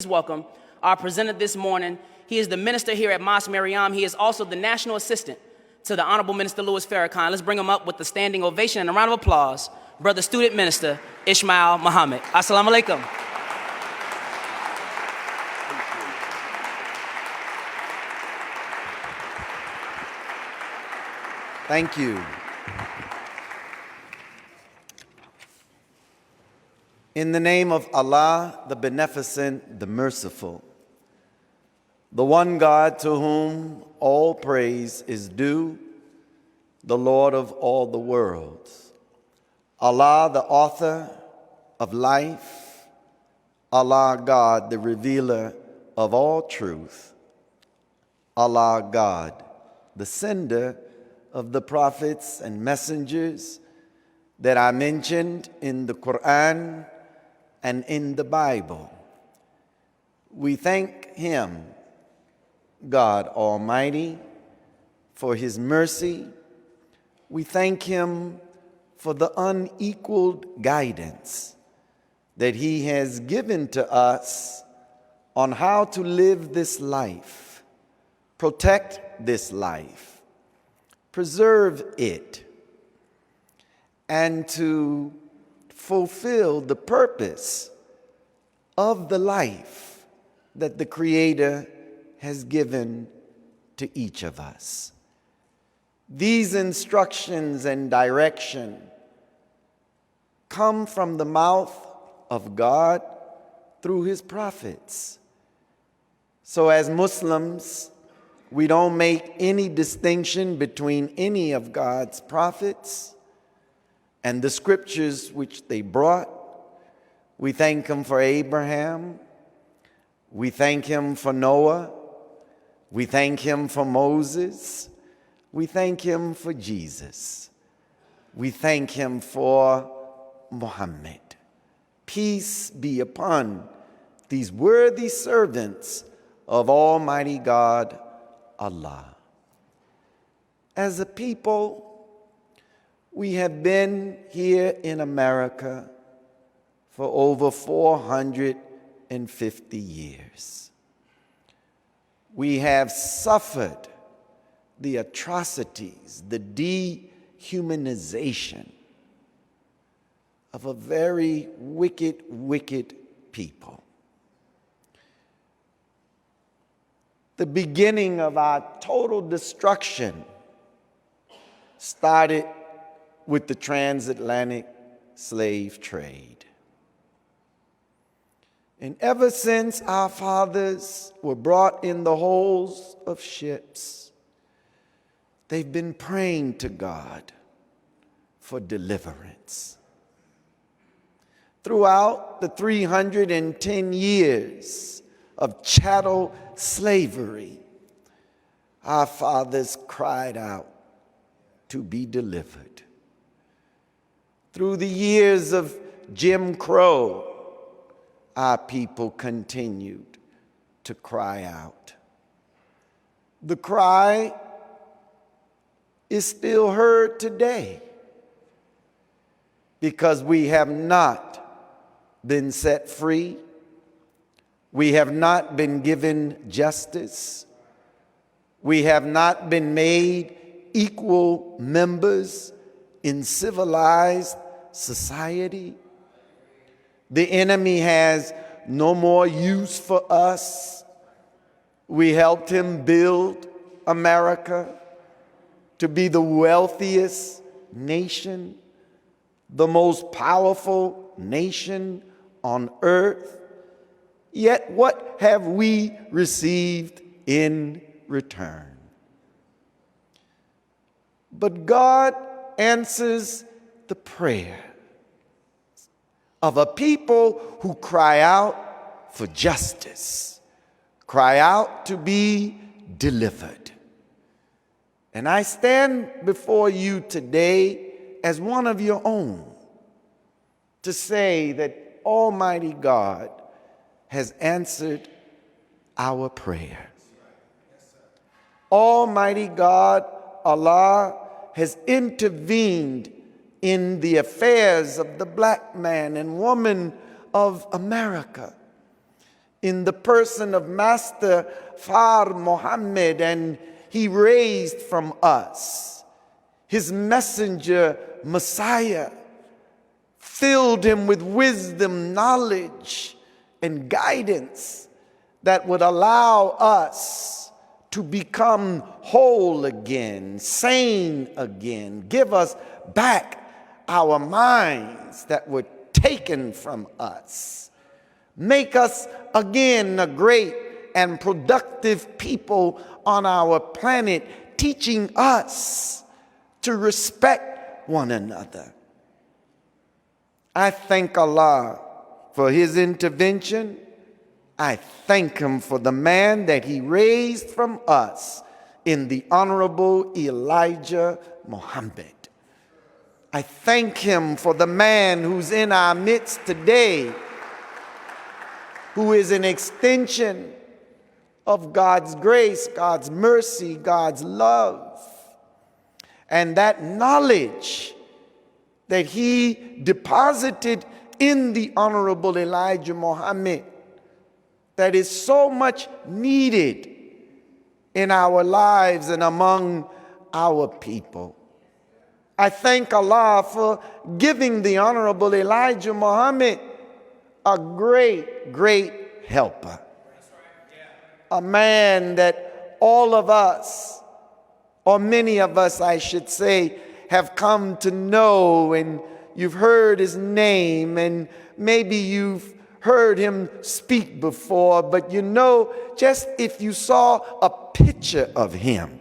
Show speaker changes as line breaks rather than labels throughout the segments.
Please welcome our presenter this morning. He is the minister here at Mosque Mariam. He is also the national assistant to the Honorable Minister Louis Farrakhan. Let's bring him up with the standing ovation and a round of applause. Brother Student Minister Ishmael Muhammad. Assalamu alaikum.
Thank you. In the name of Allah, the Beneficent, the Merciful, the one God to whom all praise is due, the Lord of all the worlds. Allah, the author of life. Allah, God, the revealer of all truth. Allah, God, the sender of the prophets and messengers that are mentioned in the Quran and in the Bible. We thank Him, God Almighty, for His mercy. We thank Him for the unequaled guidance that He has given to us on how to live this life, protect this life, preserve it, and to fulfill the purpose of the life that the Creator has given to each of us. These instructions and direction come from the mouth of God through His prophets. So as Muslims, we don't make any distinction between any of God's prophets and the scriptures which they brought. We thank Him for Abraham. We thank Him for Noah. We thank Him for Moses. We thank Him for Jesus. We thank Him for Muhammad. Peace be upon these worthy servants of Almighty God, Allah. As a people, we have been here in America for over 450 years. We have suffered the atrocities, the dehumanization of a very wicked, wicked people. The beginning of our total destruction started with the transatlantic slave trade. And ever since our fathers were brought in the holds of ships, they've been praying to God for deliverance. Throughout the 310 years of chattel slavery, our fathers cried out to be delivered. Through the years of Jim Crow, our people continued to cry out. The cry is still heard today because we have not been set free. We have not been given justice. We have not been made equal members in civilized society. The enemy has no more use for us. We helped him build America to be the wealthiest nation, the most powerful nation on earth. Yet what have we received in return? But God answers the prayer of a people who cry out for justice, cry out to be delivered. And I stand before you today as one of your own to say that Almighty God has answered our prayer. Almighty God, Allah, has intervened in the affairs of the black man and woman of America. in the person of Master Fard Muhammad, and he raised from us his messenger, Messiah, filled him with wisdom, knowledge, and guidance that would allow us to become whole again, sane again, give us back our minds that were taken from us, make us again a great and productive people on our planet, teaching us to respect one another. I thank Allah for his intervention. I thank him for the man that he raised from us in the Honorable Elijah Muhammad. I thank him for the man who's in our midst today, who is an extension of God's grace, God's mercy, God's love. And that knowledge that he deposited in the Honorable Elijah Muhammad, that is so much needed in our lives and among our people. I thank Allah for giving the Honorable Elijah Muhammad a great, great helper. A man that all of us, or many of us I should say, have come to know, and you've heard his name, and maybe you've heard him speak before, but you know, just if you saw a picture of him,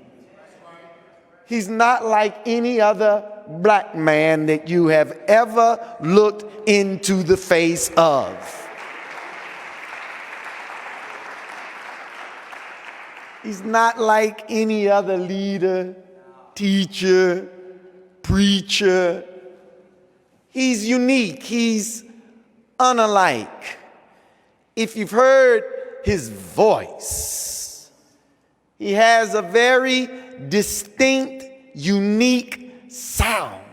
he's not like any other black man that you have ever looked into the face of. He's not like any other leader, teacher, preacher. He's unique. He's unalike. If you've heard his voice, he has a very distinct, unique sound.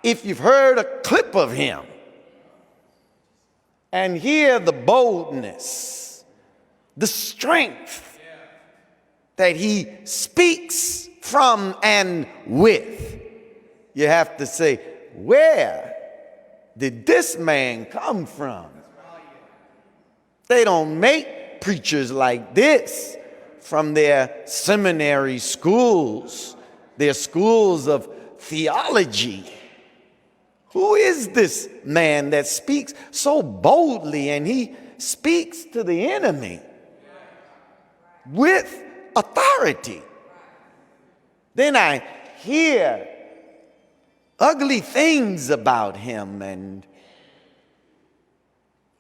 If you've heard a clip of him and hear the boldness, the strength that he speaks from and with, you have to say, where did this man come from? They don't make preachers like this from their seminary schools, their schools of theology. Who is this man that speaks so boldly, and he speaks to the enemy with authority? Then I hear ugly things about him and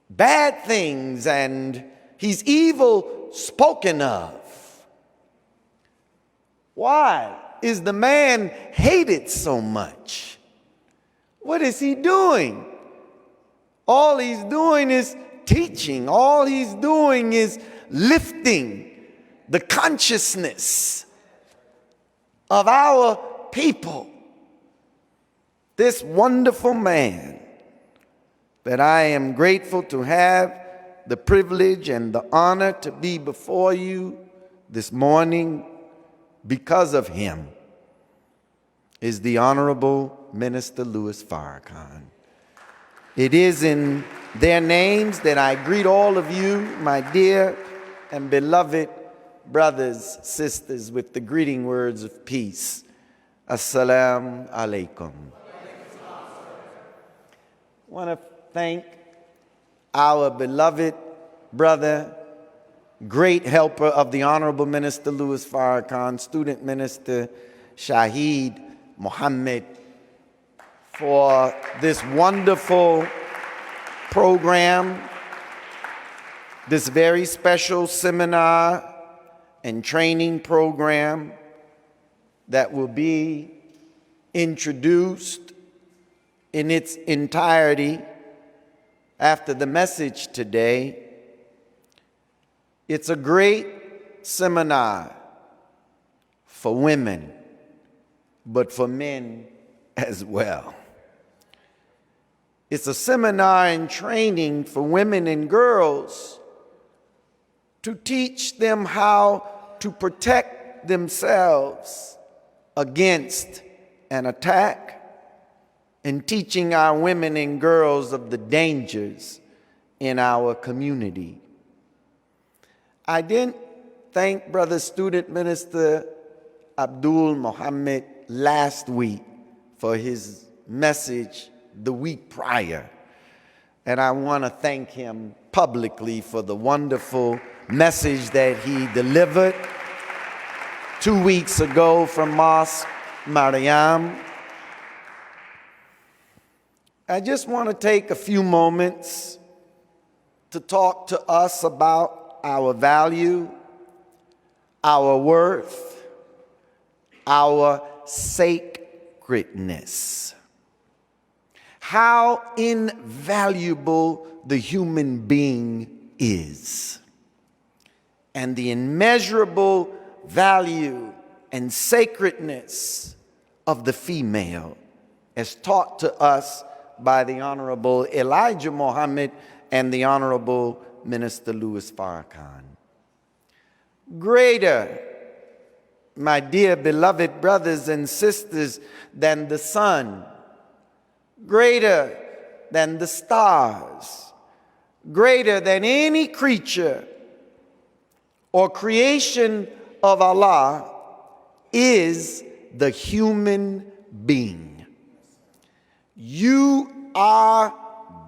bad things, and he's evil spoken of. Why is the man hated so much? What is he doing? All he's doing is teaching. All he's doing is lifting the consciousness of our people. This wonderful man that I am grateful to have the privilege and the honor to be before you this morning because of him is the Honorable Minister Louis Farrakhan. It is in their names that I greet all of you, my dear and beloved brothers, sisters, with the greeting words of peace. Assalamu alaikum. I want to thank our beloved brother, great helper of the Honorable Minister Louis Farrakhan, Student Minister Shahid Muhammad, for this wonderful program, this very special seminar and training program that will be introduced in its entirety after the message today. It's a great seminar for women, but for men as well. It's a seminar and training for women and girls to teach them how to protect themselves against an attack, and teaching our women and girls of the dangers in our community. I didn't thank Brother Student Minister Abdul Muhammad last week for his message the week prior, and I want to thank him publicly for the wonderful message that he delivered 2 weeks ago from Mosque Mariam. I just want to take a few moments to talk to us about our value, our worth, our sacredness. How invaluable the human being is, and the immeasurable value and sacredness of the female as taught to us by the Honorable Elijah Muhammad and the Honorable Minister Louis Farrakhan. Greater, my dear beloved brothers and sisters, than the sun, greater than the stars, greater than any creature or creation of Allah is the human being. You are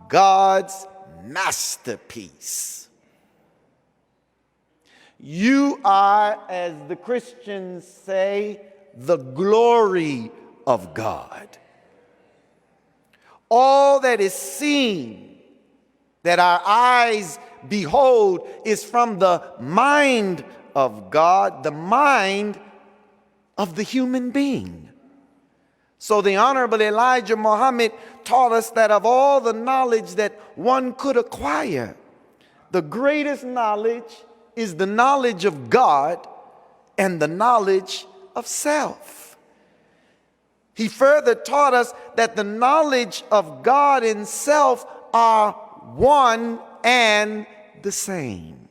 God's masterpiece. You are, as the Christians say, the glory of God. All that is seen, that our eyes behold, is from the mind of God, the mind of the human being. So the Honorable Elijah Muhammad taught us that of all the knowledge that one could acquire, the greatest knowledge is the knowledge of God and the knowledge of self. He further taught us that the knowledge of God and self are one and the same.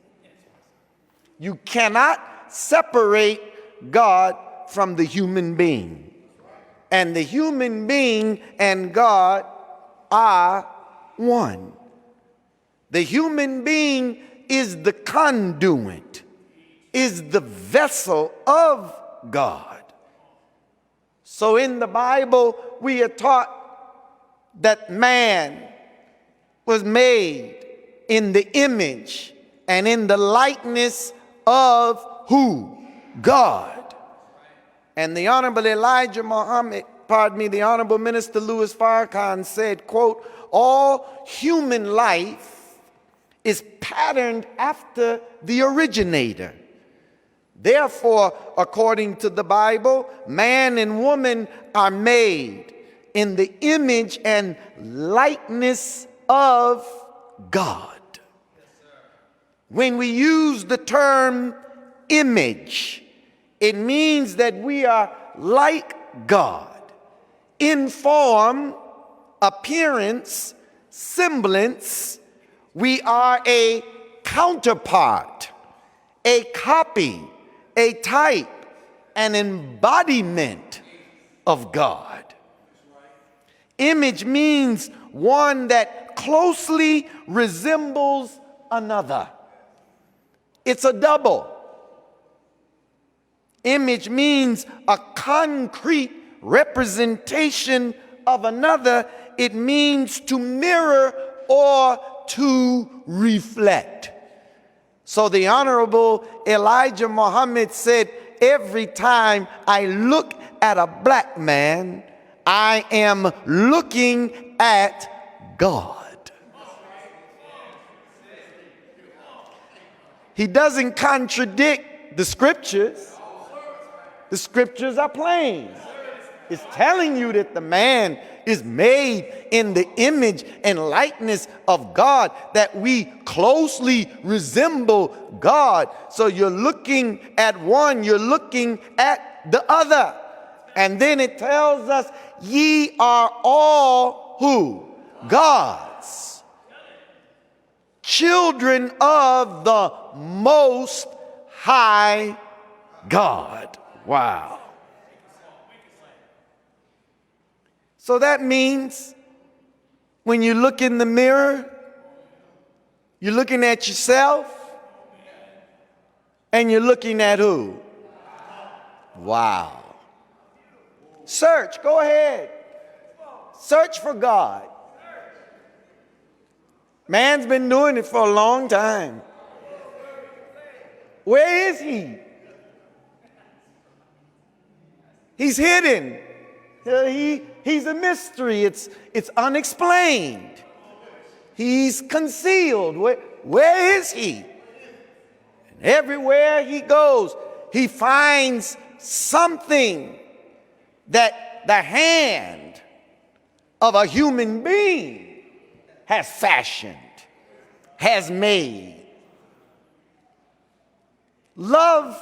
You cannot separate God from the human being. And the human being and God are one. The human being is the conduit, is the vessel of God. So in the Bible, we are taught that man was made in the image and in the likeness of who? God. And the Honorable Elijah Muhammad, the Honorable Minister Louis Farrakhan said, quote, all human life is patterned after the originator. Therefore, according to the Bible, man and woman are made in the image and likeness of God. When we use the term image, it means that we are like God in form, appearance, semblance. We are a counterpart, a copy, a type, an embodiment of God. Image means one that closely resembles another. It's a double. Image means a concrete representation of another. It means to mirror or to reflect. So the Honorable Elijah Muhammad said, every time I look at a black man, I am looking at God. He doesn't contradict the scriptures. The scriptures are plain. It's telling you that the man is made in the image and likeness of God, that we closely resemble God. So you're looking at one, you're looking at the other. And then it tells us, ye are all who? gods, children of the Most High God. Wow. So that means when you look in the mirror, you're looking at yourself, and you're looking at who? Wow. Search, go ahead. Search for God. Man's been doing it for a long time. Where is he? He's hidden. He's a mystery. It's unexplained. He's concealed. Where is he? And everywhere he goes, he finds something that the hand of a human being has fashioned, has made. Love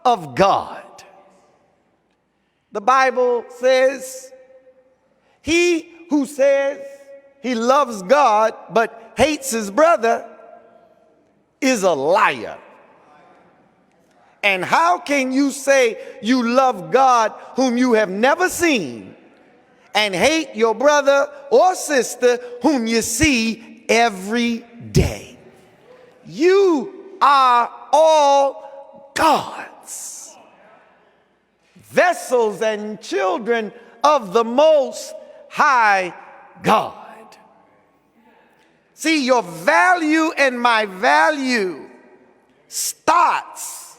of God. The Bible says, he who says he loves God but hates his brother is a liar. And how can you say you love God whom you have never seen and hate your brother or sister whom you see every day? You are all God's vessels and children of the Most High God. See, your value and my value starts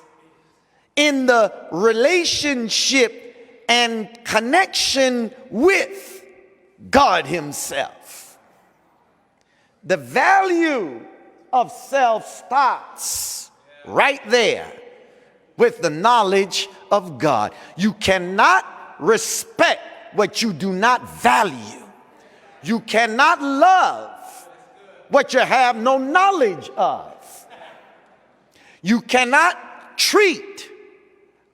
in the relationship and connection with God Himself. The value of self starts right there with the knowledge of God. You cannot respect what you do not value. You cannot love what you have no knowledge of. You cannot treat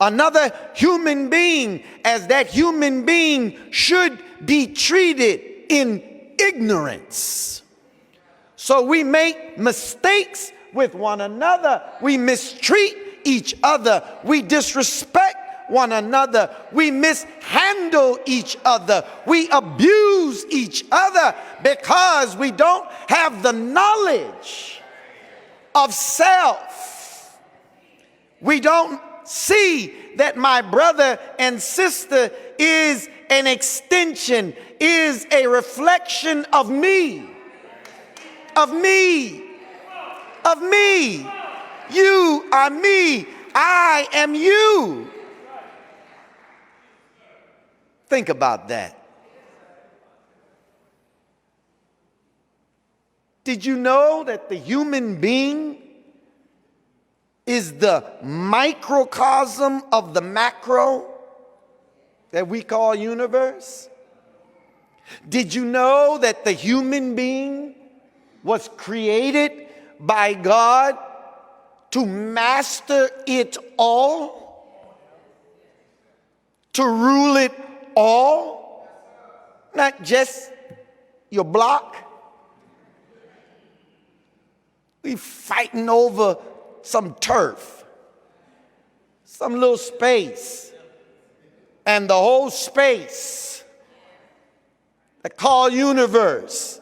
another human being as that human being should be treated in ignorance. So we make mistakes with one another. We mistreat each other. We disrespect one another. We mishandle each other. We abuse each other because we don't have the knowledge of self. We don't see that my brother and sister is an extension, is a reflection of me, of me, of me. You are me. I am you. Think about that. Did you know that the human being is the microcosm of the macro that we call universe? Did you know that the human being was created by God to master it all? To rule it all? Not just your block. We fighting over some turf, some little space, and the whole space that called universe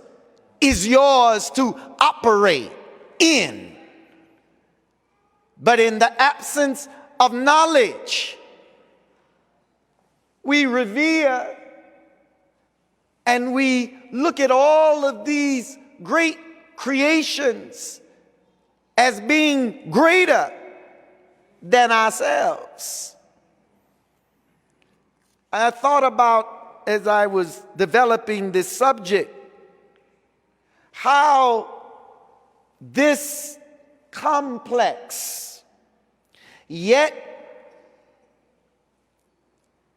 is yours to operate in. But in the absence of knowledge, we revere and we look at all of these great creations as being greater than ourselves. I thought about, as I was developing this subject, how this complex yet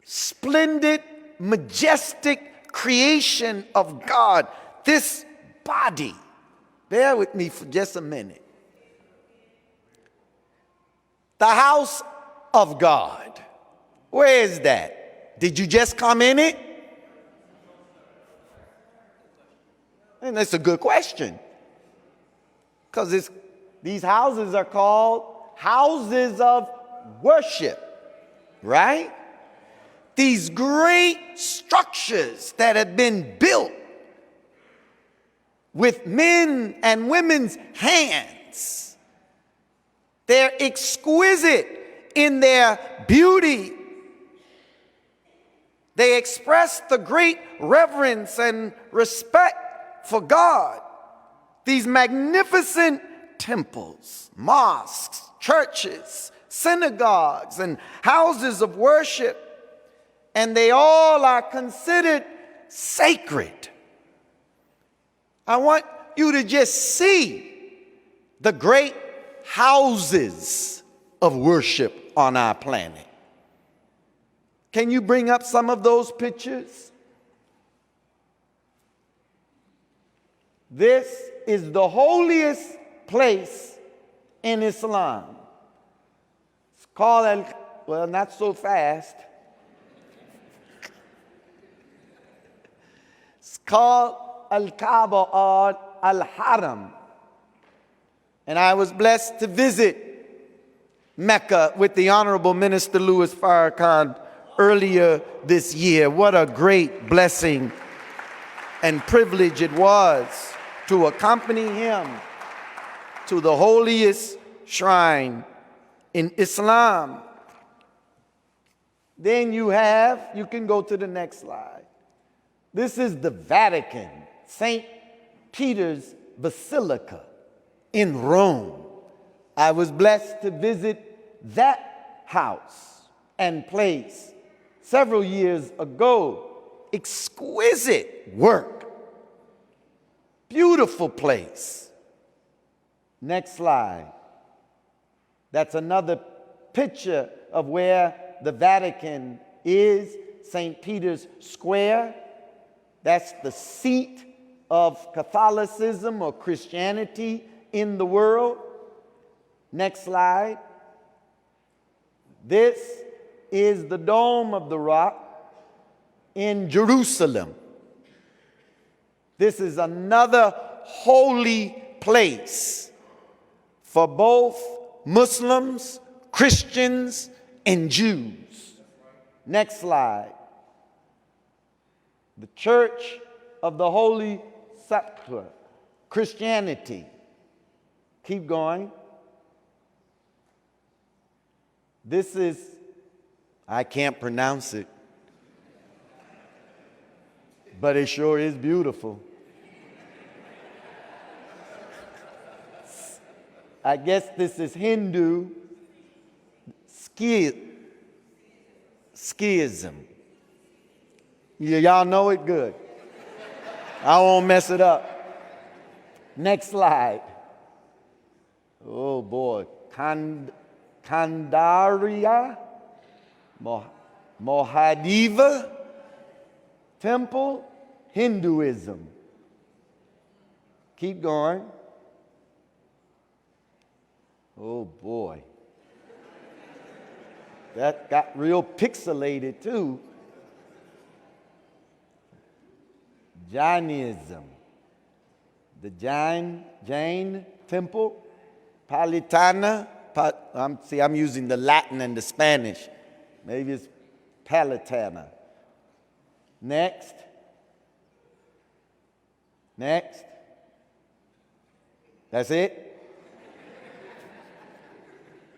splendid, majestic creation of God, this body, bear with me for just a minute, the house of God, where is that? Did you just come in it? And that's a good question. Because these houses are called houses of worship, right? These great structures that have been built with men and women's hands. They're exquisite in their beauty. They express the great reverence and respect for God. These magnificent temples, mosques, churches, synagogues, and houses of worship, and they all are considered sacred. I want you to just see the great houses of worship on our planet. Can you bring up some of those pictures? This is the holiest place in Islam. It's called, well, not so fast. It's called Al-Kaaba or Al-Haram. And I was blessed to visit Mecca with the Honorable Minister Louis Farrakhan earlier this year. What a great blessing and privilege it was to accompany him to the holiest shrine in Islam. Then you can go to the next slide. This is the Vatican, St. Peter's Basilica in Rome. I was blessed to visit that house and place several years ago. Exquisite work. Beautiful place. Next slide. That's another picture of where the Vatican is, St. Peter's Square. That's the seat of Catholicism or Christianity in the world. Next slide. This is the Dome of the Rock in Jerusalem. This is another holy place for both Muslims, Christians, and Jews. Next slide. The Church of the Holy Sepulchre, Christianity. Keep going. This is, I can't pronounce it, but it sure is beautiful. I guess this is Hindu schism. Y'all know it good. I won't mess it up. Next slide. Oh boy. Kandaria Mohadiva Temple, Hinduism. Keep going. Oh boy. That got real pixelated too. Jainism. The Jain temple, Palitana. I'm using the Latin and the Spanish. Maybe it's Palitana. Next. Next. That's it?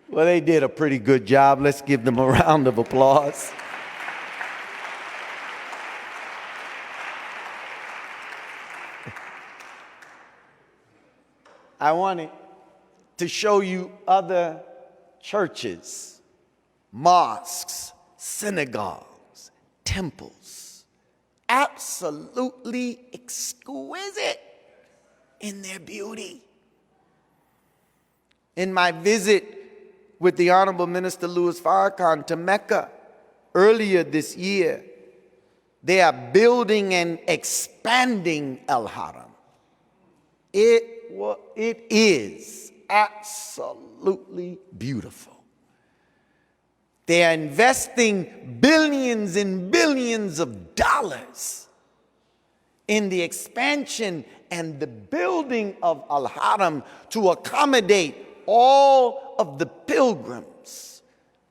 Well, they did a pretty good job. Let's give them a round of applause. I wanted to show you other churches, mosques, synagogues, temples, absolutely exquisite in their beauty. In my visit with the Honorable Minister Louis Farrakhan to Mecca earlier this year, they are building and expanding Al-Haram. It is absolutely beautiful. They are investing billions and billions of dollars in the expansion and the building of Al-Haram to accommodate all of the pilgrims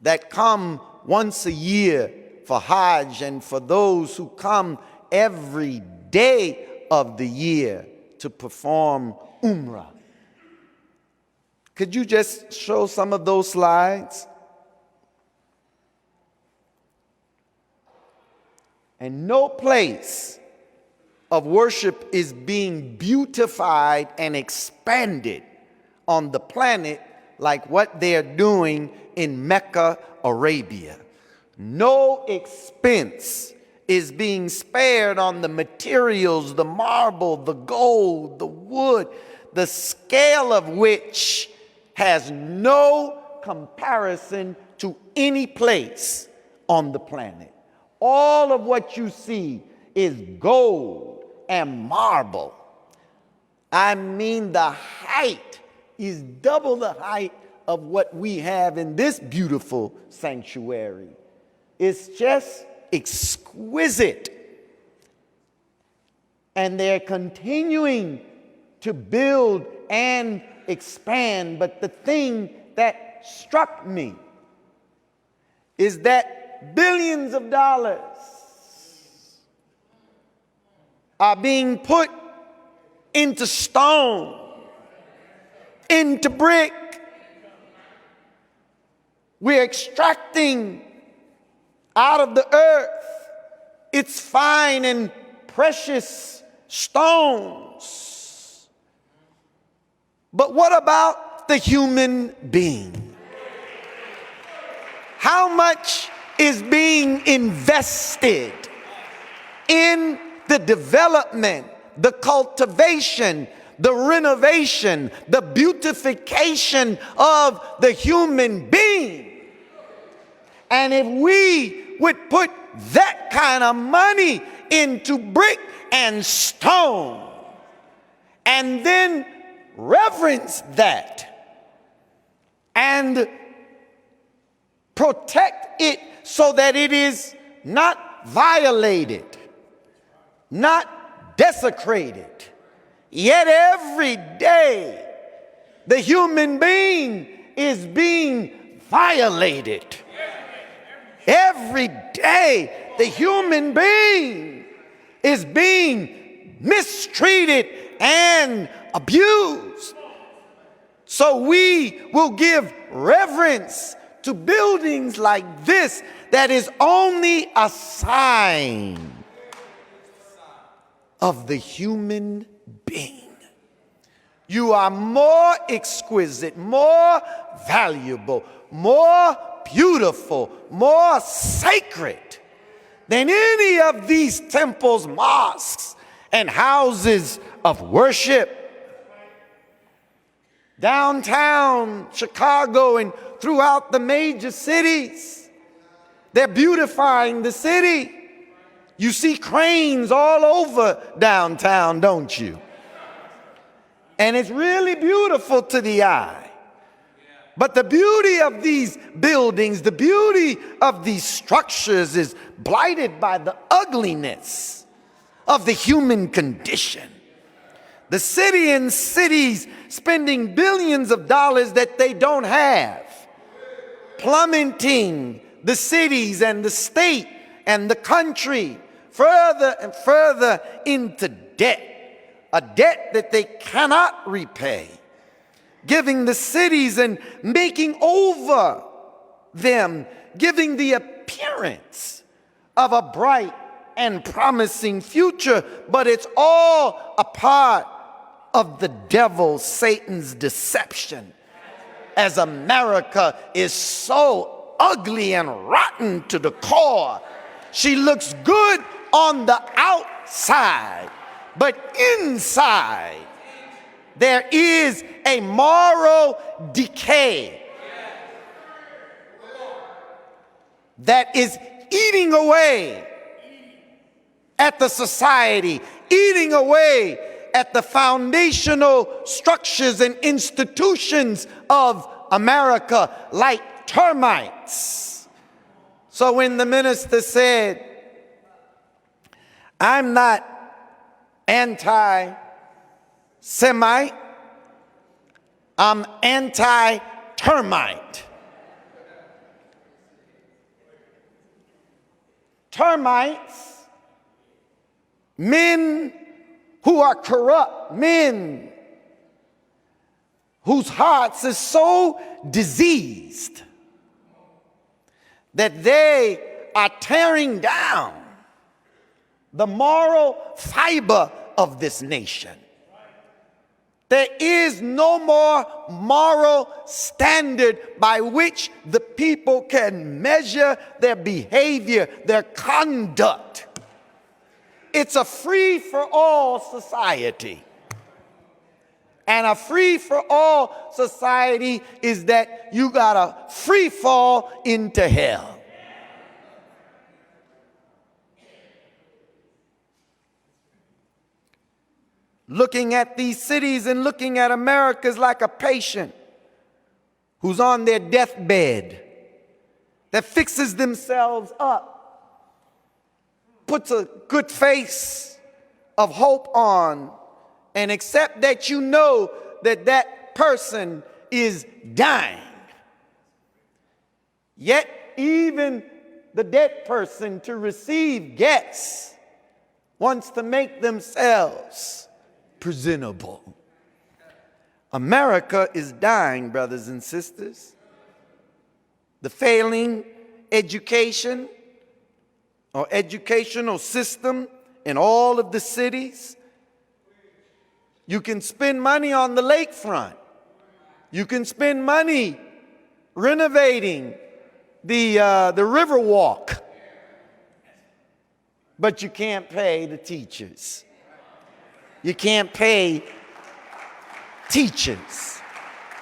that come once a year for Hajj and for those who come every day of the year to perform Umrah. Could you just show some of those slides? And no place of worship is being beautified and expanded on the planet like what they're doing in Mecca, Arabia. No expense is being spared on the materials, the marble, the gold, the wood, the scale of which has no comparison to any place on the planet. All of what you see is gold and marble. I mean, the height is double the height of what we have in this beautiful sanctuary. It's just exquisite. And they're continuing to build and expand. But the thing that struck me is that billions of dollars are being put into stone, into brick. We're extracting out of the earth its fine and precious stones. But what about the human being? How much is being invested in the development, the cultivation, the renovation, the beautification of the human being? And if we would put that kind of money into brick and stone and then reverence that and protect it so that it is not violated, not desecrated, yet every day the human being is being violated. Every day, the human being is being mistreated and abused. So we will give reverence to buildings like this that is only a sign of the human being. You are more exquisite, more valuable, more beautiful, more sacred than any of these temples, mosques, and houses of worship. Downtown Chicago and throughout the major cities, they're beautifying the city. You see cranes all over downtown, don't you? And it's really beautiful to the eye. But the beauty of these buildings, the beauty of these structures is blighted by the ugliness of the human condition. The city and cities spending billions of dollars that they don't have, plummeting the cities and the state and the country further and further into debt, a debt that they cannot repay, giving the cities and making over them, giving the appearance of a bright and promising future, but it's all a part of the devil, Satan's deception, as America is so ugly and rotten to the core. She looks good on the outside, but inside there is a moral decay that is eating away at the society, eating away at the foundational structures and institutions of America like termites. So when the minister said, I'm not anti Semite. I'm anti-termite. Termites, men who are corrupt, men whose hearts are so diseased that they are tearing down the moral fiber of this nation. There is no more moral standard by which the people can measure their behavior, their conduct. It's a free-for-all society. And a free-for-all society is that you gotta free fall into hell. Looking at these cities and looking at America is like a patient who's on their deathbed that fixes themselves up, puts a good face of hope on, and accept that you know that that person is dying. Yet even the dead person to receive guests wants to make themselves presentable. America is dying, brothers and sisters. The failing education or educational system in all of the cities. You can spend money on the lakefront. You can spend money renovating the river walk. But you can't pay the teachers. You can't pay teachers,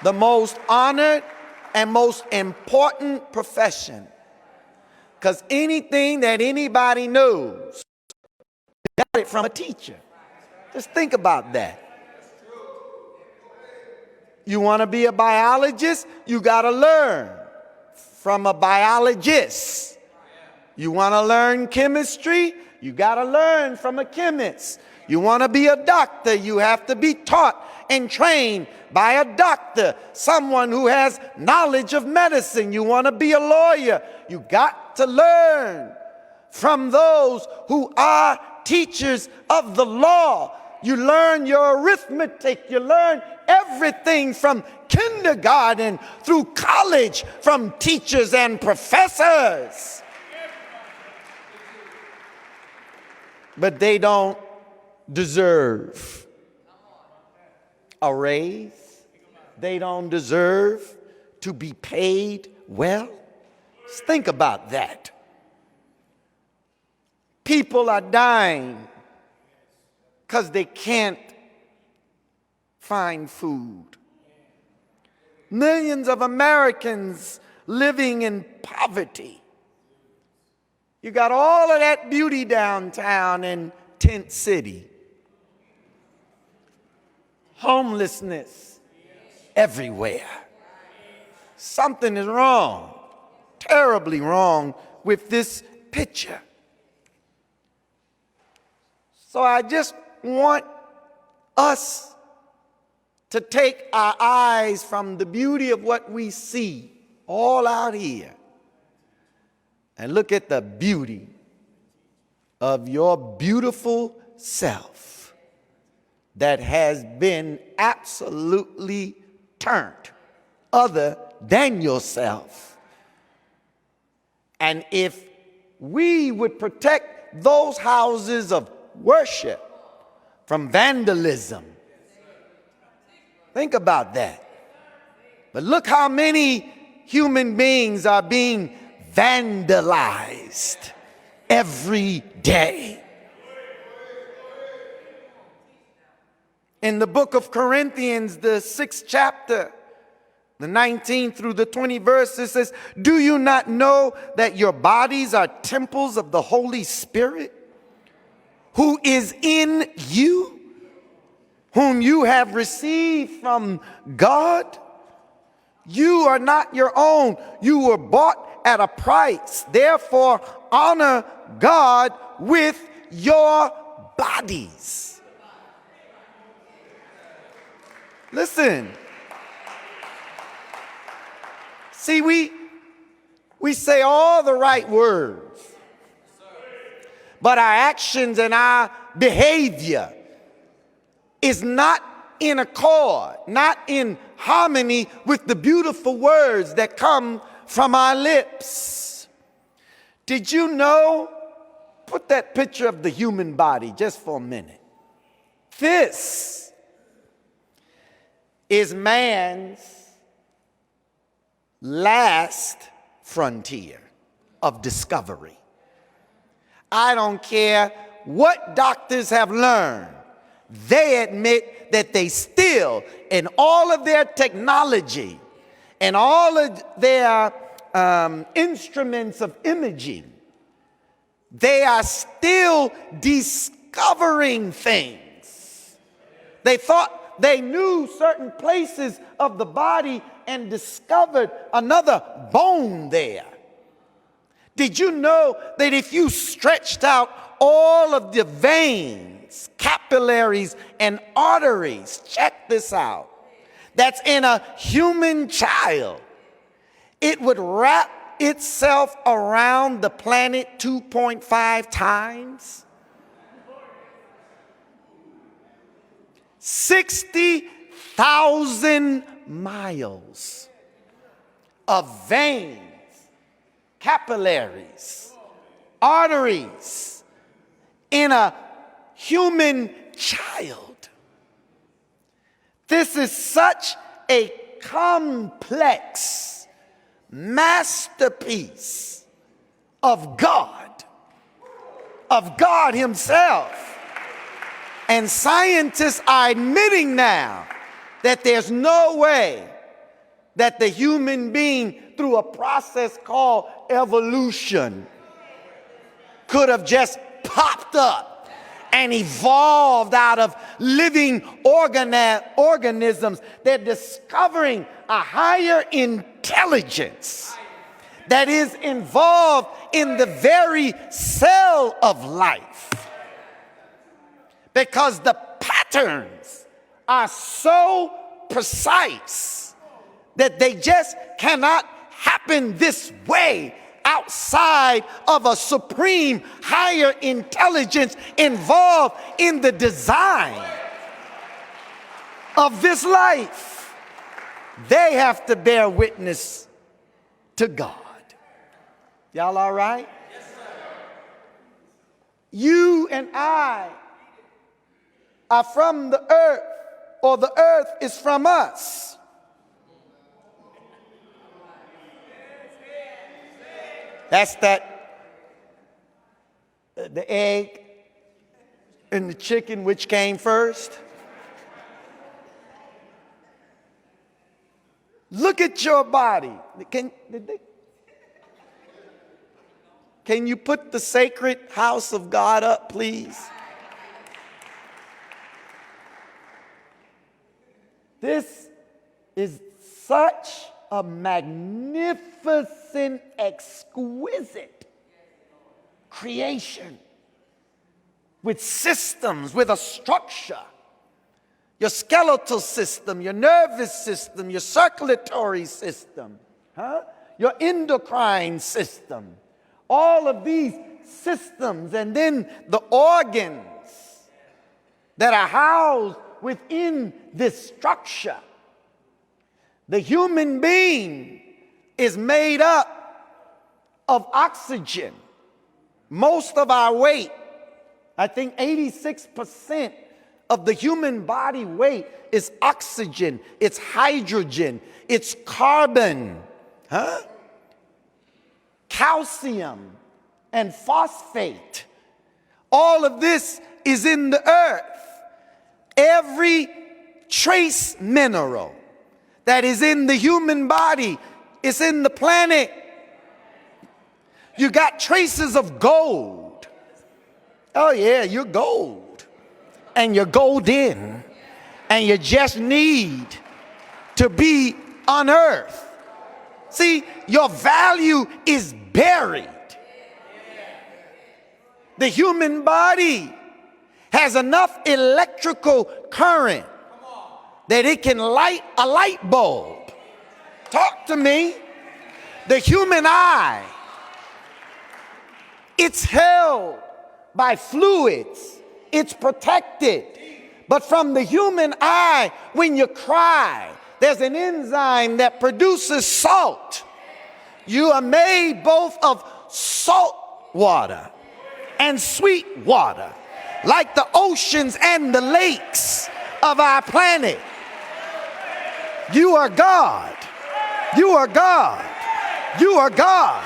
the most honored and most important profession. Because anything that anybody knows, you got it from a teacher. Just think about that. You want to be a biologist? You got to learn from a biologist. You want to learn chemistry? You got to learn from a chemist. You want to be a doctor, you have to be taught and trained by a doctor, someone who has knowledge of medicine. You want to be a lawyer, you got to learn from those who are teachers of the law. You learn your arithmetic, you learn everything from kindergarten through college from teachers and professors. But they don't deserve a raise. They don't deserve to be paid well. Just think about that. People are dying because they can't find food. Millions of Americans living in poverty. You got all of that beauty downtown in Tent City. Homelessness everywhere. Something is wrong, terribly wrong with this picture. So I just want us to take our eyes from the beauty of what we see all out here and look at the beauty of your beautiful self that has been absolutely turned other than yourself. And if we would protect those houses of worship from vandalism, think about that. But look how many human beings are being vandalized every day. In the book of Corinthians, the 6th chapter, the 19 through the 20 verses says, do you not know that your bodies are temples of the Holy Spirit, who is in you, whom you have received from God? You are not your own. You were bought at a price. Therefore, honor God with your bodies. Listen. See, we say all the right words, but our actions and our behavior is not in accord, not in harmony with the beautiful words that come from our lips. Did you know? Put that picture of the human body just for a minute. This is man's last frontier of discovery. I don't care what doctors have learned. They admit that they still, in all of their technology and all of their instruments of imaging, they are still discovering things. They thought they knew certain places of the body and discovered another bone there. Did you know that if you stretched out all of the veins, capillaries, and arteries, check this out, that's in a human child, it would wrap itself around the planet 2.5 times? 60,000 miles of veins, capillaries, arteries in a human child. This is such a complex masterpiece of God Himself. And scientists are admitting now that there's no way that the human being, through a process called evolution, could have just popped up and evolved out of living organisms. They're discovering a higher intelligence that is involved in the very cell of life. Because the patterns are so precise that they just cannot happen this way outside of a supreme higher intelligence involved in the design of this life. They have to bear witness to God. Y'all all right? Yes, sir. You and I are from the earth, or the earth is from us. That's the egg and the chicken, which came first. Look at your body. Can you put the sacred house of God up, please? This is such a magnificent, exquisite creation with systems, with a structure. Your skeletal system, your nervous system, your circulatory system, your endocrine system, all of these systems, and then the organs that are housed within this structure. The human being is made up of oxygen. Most of our weight, I think 86% of the human body weight is oxygen, it's hydrogen, it's carbon, calcium, and phosphate. All of this is in the earth. Every trace mineral that is in the human body is in the planet. You got traces of gold. Oh yeah, you're gold. And you're golden. And you just need to be unearthed. See, your value is buried. The human body has enough electrical current that it can light a light bulb. Talk to me. The human eye, it's held by fluids. It's protected. But from the human eye, when you cry, there's an enzyme that produces salt. You are made both of salt water and sweet water, like the oceans and the lakes of our planet. You are God. You are God. You are God.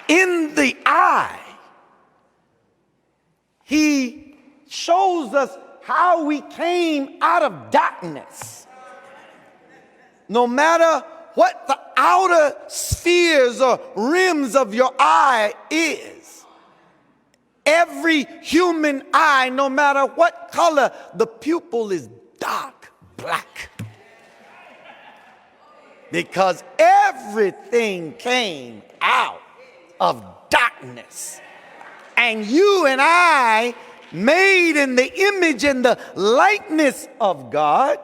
In the eye, he shows us how we came out of darkness. No matter what the outer spheres or rims of your eye is, every human eye, no matter what color, the pupil is dark black. Because everything came out of darkness. And you and I, made in the image and the likeness of God,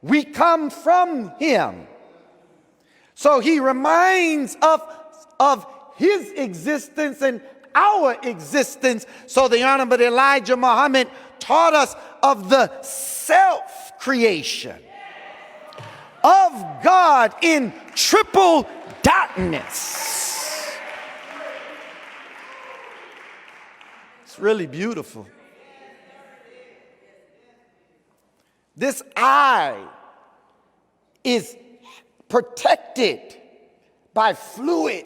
we come from him. So he reminds us of his existence and our existence. So the Honorable Elijah Muhammad taught us of the self-creation of God in triple darkness. It's really beautiful. This eye is protected by fluid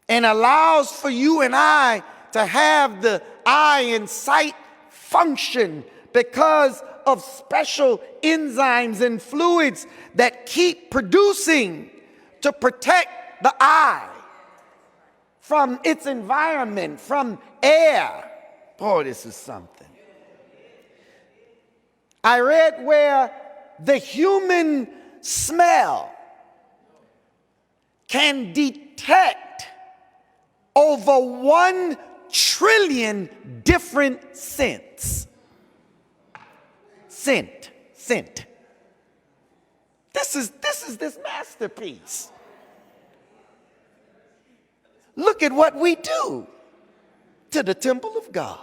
and allows for you and I to have the eye and sight function because of special enzymes and fluids that keep producing to protect the eye from its environment, from air. Boy, this is something. I read where the human smell can detect over 1 trillion different scents. Scent. This is this masterpiece. Look at what we do to the temple of God.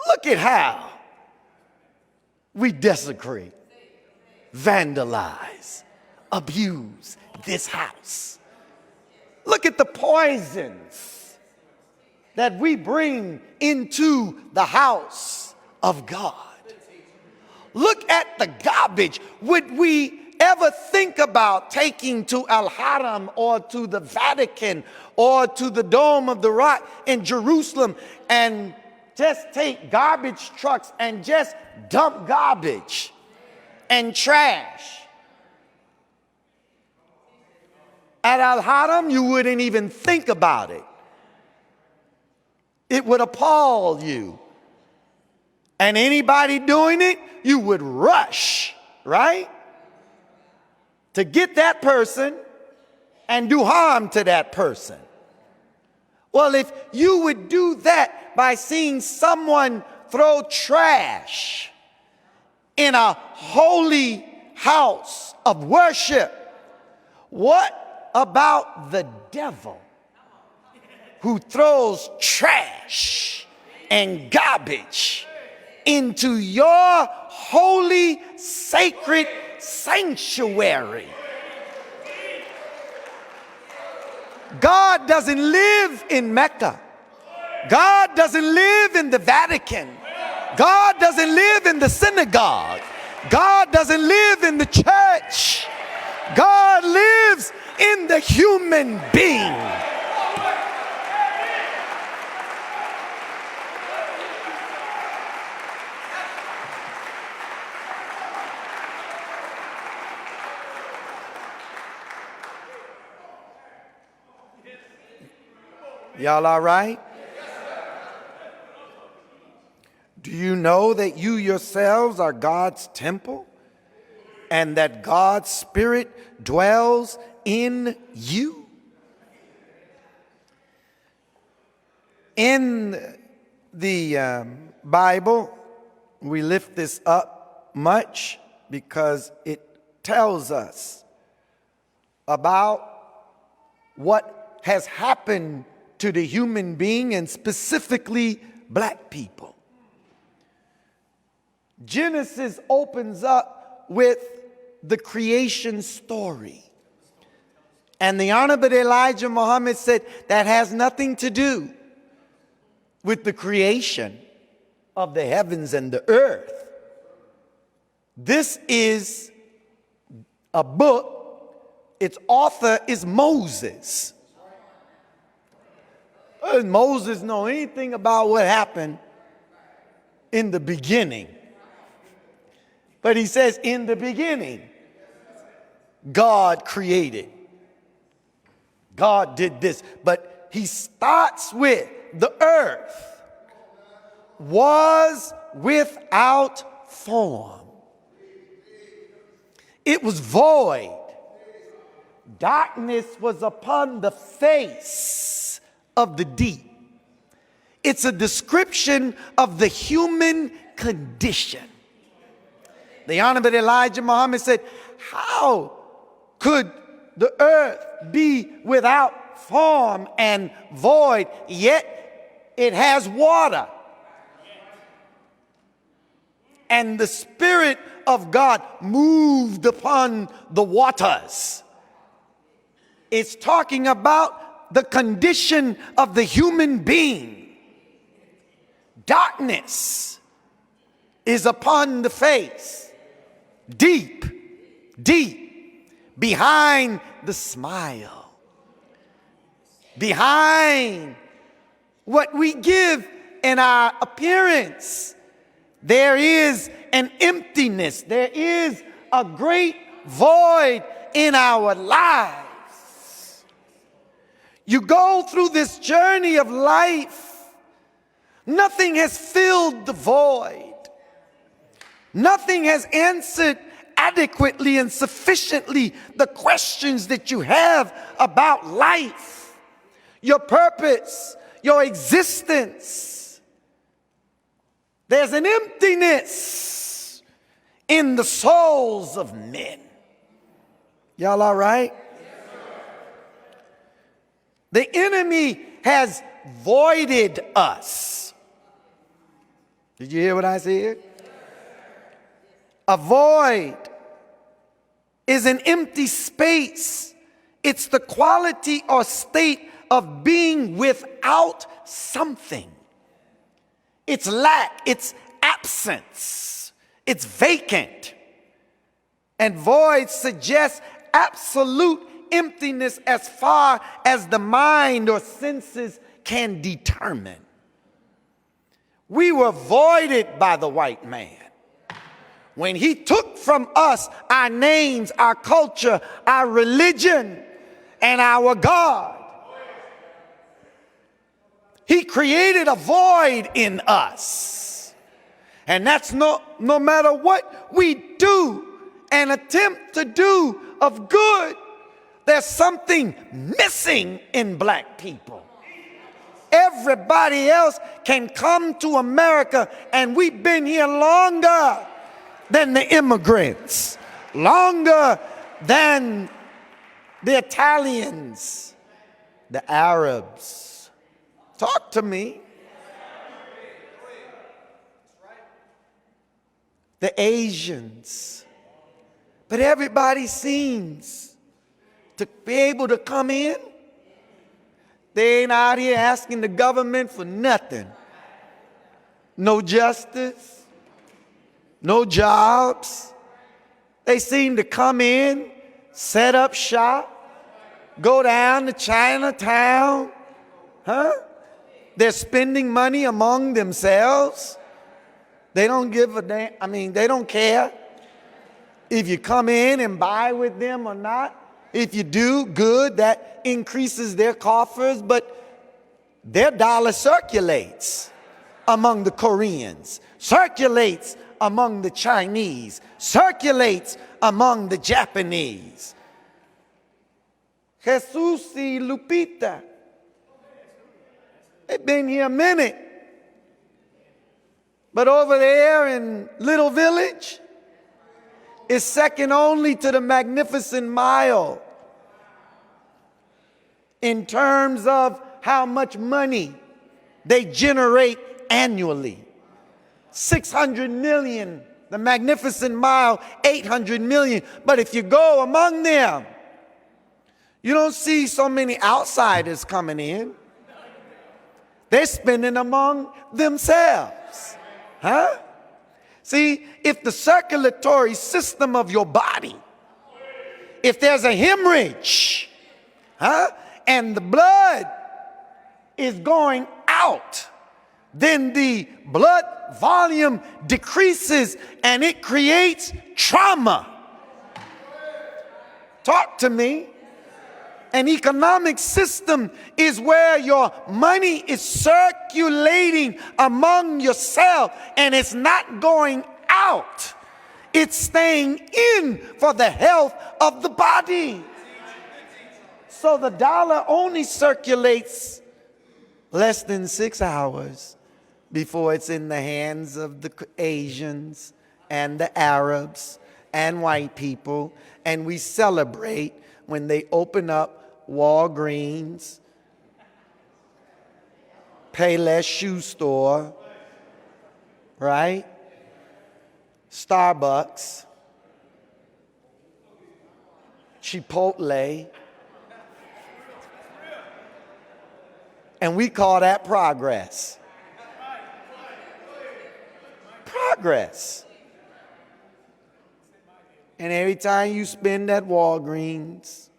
Look at how we desecrate, vandalize, abuse this house. Look at the poisons that we bring into the house of God. Look at the garbage. Would we ever think about taking to Al-Haram or to the Vatican or to the Dome of the Rock in Jerusalem and just take garbage trucks and just dump garbage and trash? At Al-Haram, you wouldn't even think about it. It would appall you. And anybody doing it, you would rush, right? To get that person and do harm to that person. Well, if you would do that by seeing someone throw trash in a holy house of worship, what about the devil who throws trash and garbage into your holy, sacred sanctuary? God doesn't live in Mecca. God doesn't live in the Vatican. God doesn't live in the synagogue. God doesn't live in the church. God lives in the human being. Y'all all right? Do you know that you yourselves are God's temple and that God's Spirit dwells in you? In the Bible, we lift this up much because it tells us about what has happened to the human being, and specifically black people. Genesis opens up with the creation story. And the Honorable Elijah Muhammad said that has nothing to do with the creation of the heavens and the earth. This is a book. Its author is Moses. Does Moses know anything about what happened in the beginning? But he says, in the beginning, God created. God did this. But he starts with the earth was without form. It was void. Darkness was upon the face of the deep. It's a description of the human condition. The Honorable Elijah Muhammad said, how could the earth be without form and void, yet it has water? And the Spirit of God moved upon the waters. It's talking about the condition of the human being. Darkness is upon the face. Deep, deep, behind the smile. Behind what we give in our appearance, there is an emptiness. There is a great void in our lives. You go through this journey of life, nothing has filled the void. Nothing has answered adequately and sufficiently the questions that you have about life, your purpose, your existence. There's an emptiness in the souls of men. Y'all all right? The enemy has voided us. Did you hear what I said? A void is an empty space. It's the quality or state of being without something. It's lack, it's absence, it's vacant. And void suggests absolute emptiness as far as the mind or senses can determine. We were voided by the white man when he took from us our names, our culture, our religion, and our God. He created a void in us. And that's no matter what we do and attempt to do of good, there's something missing in black people. Everybody else can come to America, and we've been here longer than the immigrants, longer than the Italians, the Arabs. Talk to me. The Asians. But everybody seems to be able to come in. They ain't out here asking the government for nothing. No justice, no jobs. They seem to come in, set up shop, go down to Chinatown. They're spending money among themselves. They don't give a damn. I mean, they don't care if you come in and buy with them or not. If you do, good, that increases their coffers, but their dollar circulates among the Koreans, circulates among the Chinese, circulates among the Japanese. Jesus y Lupita, they've been here a minute. But over there in Little Village, it's second only to the Magnificent Mile in terms of how much money they generate annually. 600 million, the Magnificent Mile, 800 million. But if you go among them, you don't see so many outsiders coming in. They're spending among themselves. Huh? See, if the circulatory system of your body, if there's a hemorrhage, and the blood is going out, then the blood volume decreases and it creates trauma. Talk to me. An economic system is where your money is circulating among yourself and it's not going out. It's staying in for the health of the body. So the dollar only circulates less than 6 hours before it's in the hands of the Asians and the Arabs and white people. And we celebrate when they open up Walgreens, Payless Shoe Store, right? Starbucks, Chipotle, and we call that progress. Progress. And every time you spend at Walgreens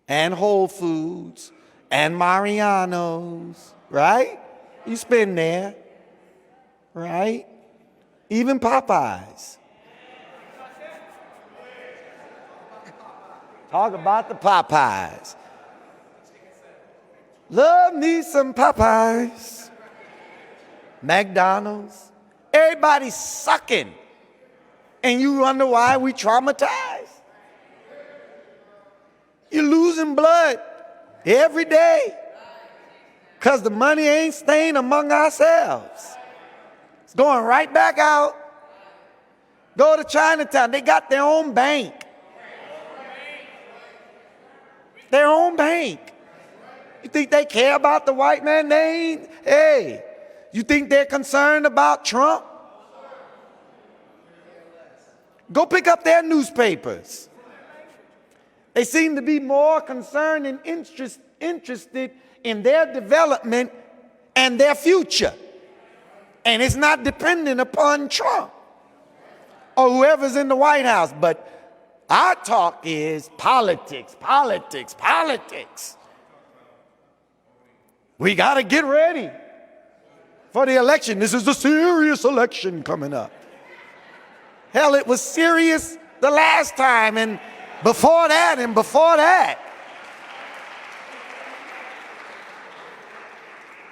and Whole Foods and Mariano's, right? You spend there, right? Even Popeyes. Talk about the Popeyes. Love me some Popeyes. McDonald's. Everybody's sucking. And you wonder why we traumatized. You're losing blood every day because the money ain't staying among ourselves. It's going right back out. Go to Chinatown. They got their own bank. Their own bank. You think they care about the white man? They ain't. Hey, you think they're concerned about Trump? Go pick up their newspapers. They seem to be more concerned and interested in their development and their future. And it's not dependent upon Trump or whoever's in the White House. But our talk is politics, politics, politics. We got to get ready for the election. This is a serious election coming up. Hell, it was serious the last time, and before that, and before that.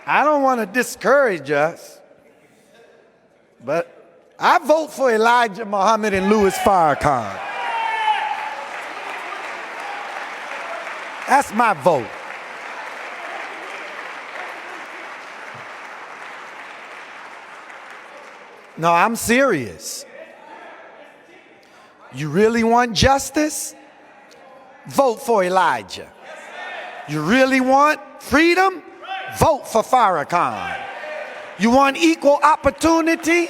I don't want to discourage us, but I vote for Elijah Muhammad and Louis Farrakhan. That's my vote. No, I'm serious. You really want justice? Vote for Elijah. You really want freedom? Vote for Farrakhan. You want equal opportunity,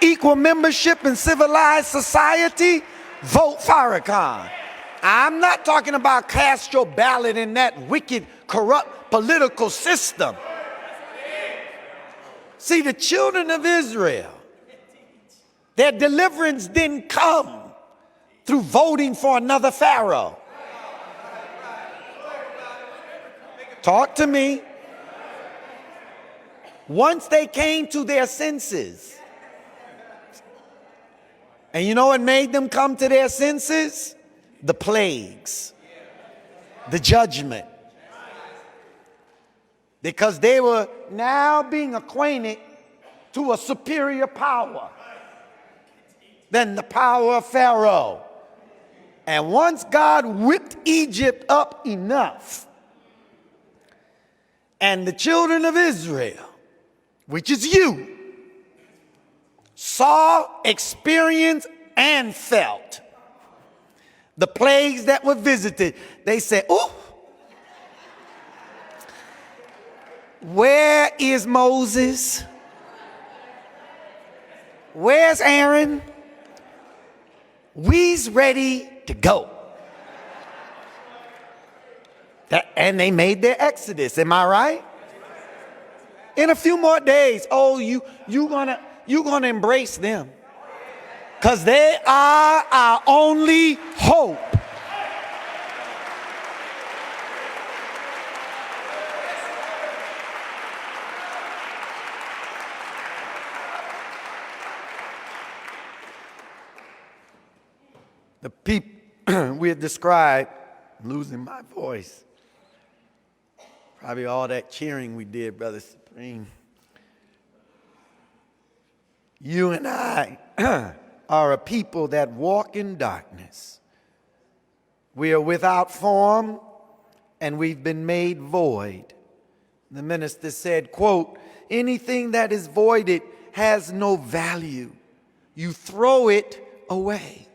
equal membership in civilized society? Vote Farrakhan. I'm not talking about cast your ballot in that wicked, corrupt political system. See, the children of Israel, their deliverance didn't come through voting for another Pharaoh. Talk to me. Once they came to their senses, and you know what made them come to their senses? The plagues, the judgment. Because they were now being acquainted to a superior power. than the power of Pharaoh. And once God whipped Egypt up enough, and the children of Israel, which is you, saw, experienced, and felt the plagues that were visited, they said, "Oh, where is Moses? Where's Aaron? We's ready to go." And they made their exodus. Am I right? In a few more days, you gonna embrace them, because they are our only hope. The people we had described, I'm losing my voice. Probably all that cheering we did, Brother Supreme. You and I are a people that walk in darkness. We are without form, and we've been made void. The minister said, quote, "Anything that is voided has no value. You throw it away."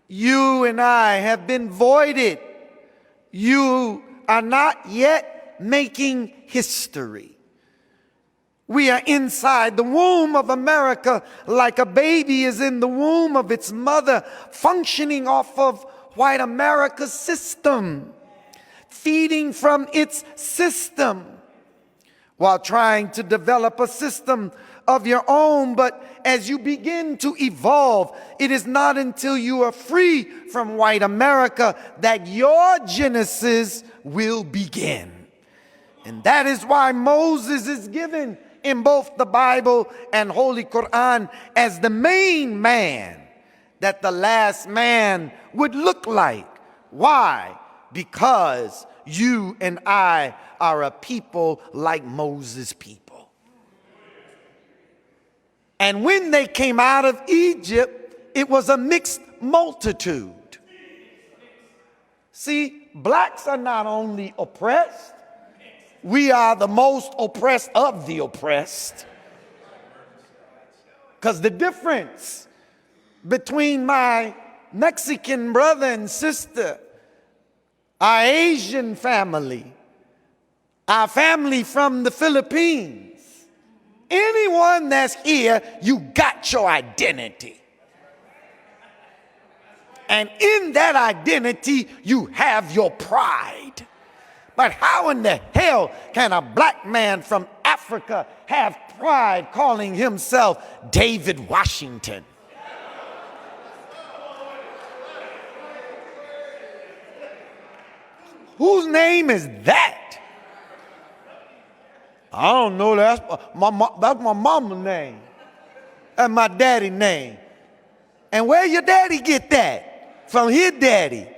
You and I have been voided. You are not yet making history. We are inside the womb of America like a baby is in the womb of its mother, functioning off of white America's system, feeding from its system, while trying to develop a system of your own. But as you begin to evolve, it is not until you are free from white America that your genesis will begin. And that is why Moses is given in both the Bible and Holy Quran as the main man that the last man would look like. Why? Because you and I are a people like Moses' people. And when they came out of Egypt, it was a mixed multitude. See, blacks are not only oppressed, we are the most oppressed of the oppressed. Because the difference between my Mexican brother and sister, our Asian family, our family from the Philippines, anyone that's here, you got your identity. And in that identity, you have your pride. But how in the hell can a black man from Africa have pride calling himself David Washington? Whose name is that? I don't know. That's my mama's name. That's my daddy's name. And where your daddy get that? From his daddy.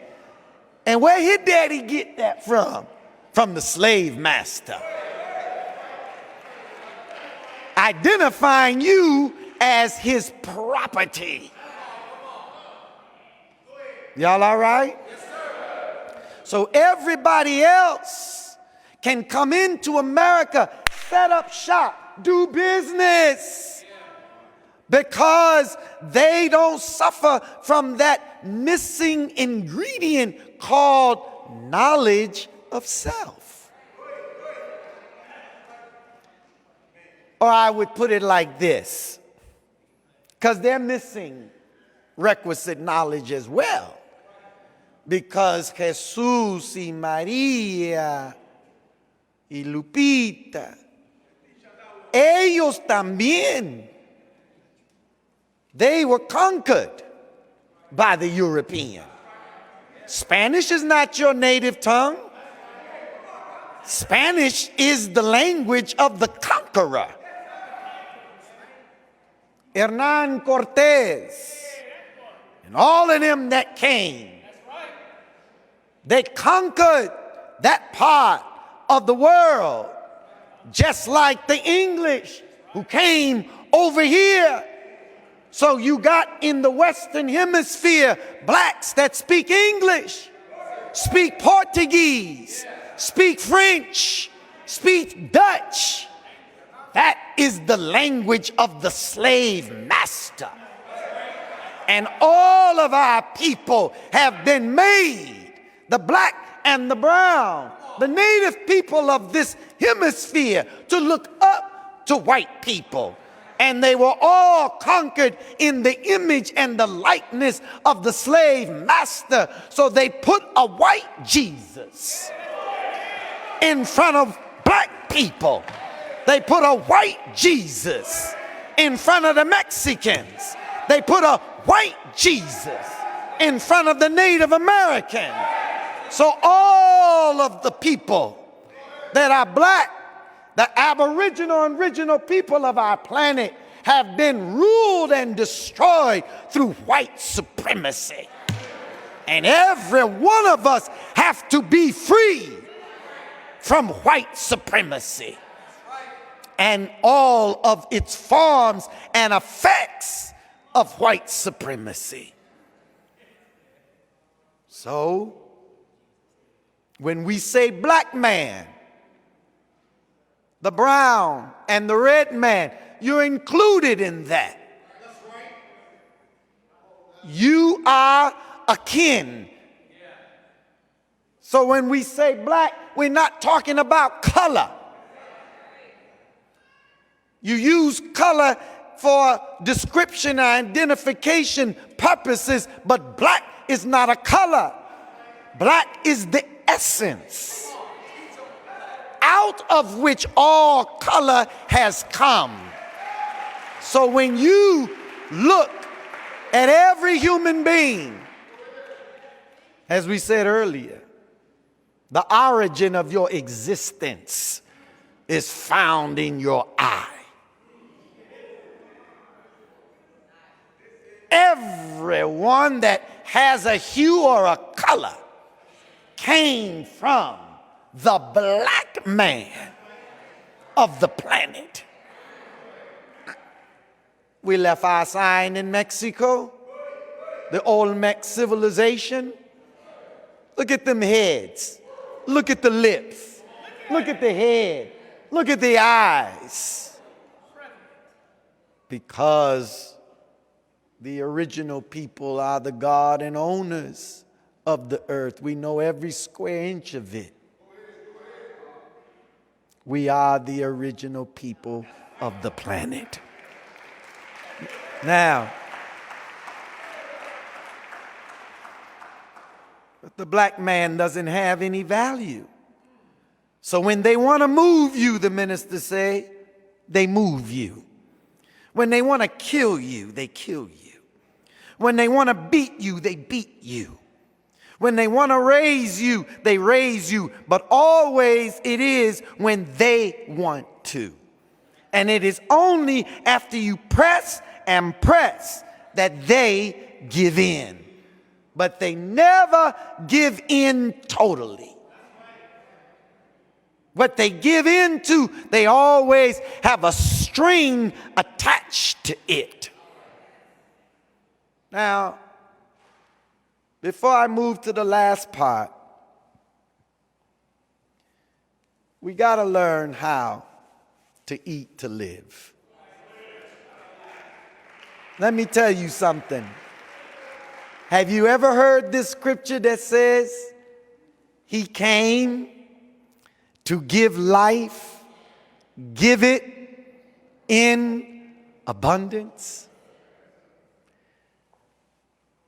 And where his daddy get that from? From the slave master. Identifying you as his property. Y'all all right? Yes, sir. So everybody else can come into America, set up shop, do business, because they don't suffer from that missing ingredient called knowledge of self. Or I would put it like this, because they're missing requisite knowledge as well. Because Jesús y María y Lupita, ellos también, they were conquered by the European. Spanish is not your native tongue. Spanish is the language of the conqueror. Hernán Cortés and all of them that came, they conquered that part of the world, just like the English who came over here. So you got in the Western Hemisphere blacks that speak English, speak Portuguese, speak French, speak Dutch. That is the language of the slave master. And all of our people have been made, the black and the brown, the native people of this hemisphere, to look up to white people. And they were all conquered in the image and the likeness of the slave master. So they put a white Jesus in front of black people. They put a white Jesus in front of the Mexicans. They put a white Jesus in front of the Native American. So all of the people that are black, the aboriginal and original people of our planet, have been ruled and destroyed through white supremacy. And every one of us have to be free from white supremacy and all of its forms and effects of white supremacy. So, when we say black man, the brown and the red man, you're included in that. You are akin. So when we say black, we're not talking about color. You use color for description and identification purposes, but black is not a color. Black is the essence out of which all color has come. So when you look at every human being, as we said earlier, the origin of your existence is found in your eye. Everyone that has a hue or a color came from the black man of the planet. We left our sign in Mexico, the Olmec civilization. Look at them heads. Look at the lips. Look at the head. Look at the eyes. Because the original people are the God and owners of the earth. We know every square inch of it. We are the original people of the planet. Now, but the black man doesn't have any value. So when they want to move you, the ministers say, they move you. When they want to kill you, they kill you. When they want to beat you, they beat you. When they want to raise you, they raise you. But always it is when they want to. And it is only after you press and press that they give in. But they never give in totally. What they give in to, they always have a string attached to it. Now, before I move to the last part, we got to learn how to eat to live. Let me tell you something. Have you ever heard this scripture that says, He came to give life, give it in abundance?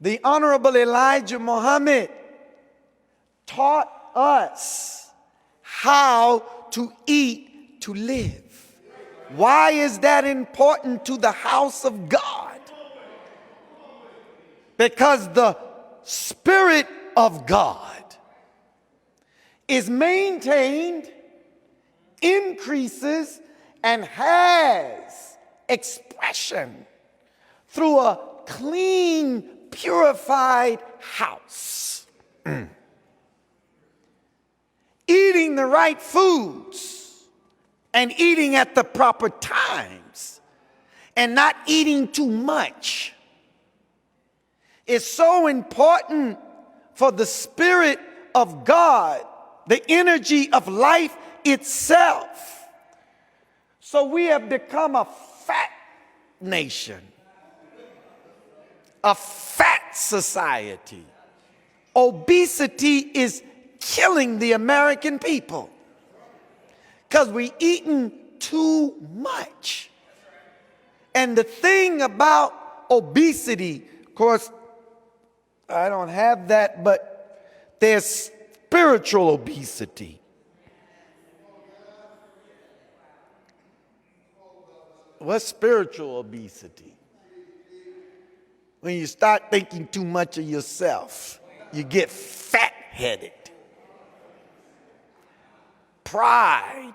The Honorable Elijah Muhammad taught us how to eat to live. Why is that important to the house of God? Because the Spirit of God is maintained, increases, and has expression through a clean, purified house. Eating the right foods and eating at the proper times and not eating too much is so important for the Spirit of God, the energy of life itself. So we have become a fat nation, a fat society. Obesity is killing the American people because we're eating too much. And the thing about obesity, of course, I don't have that, but there's spiritual obesity. What's spiritual obesity? When you start thinking too much of yourself, you get fat-headed. Pride,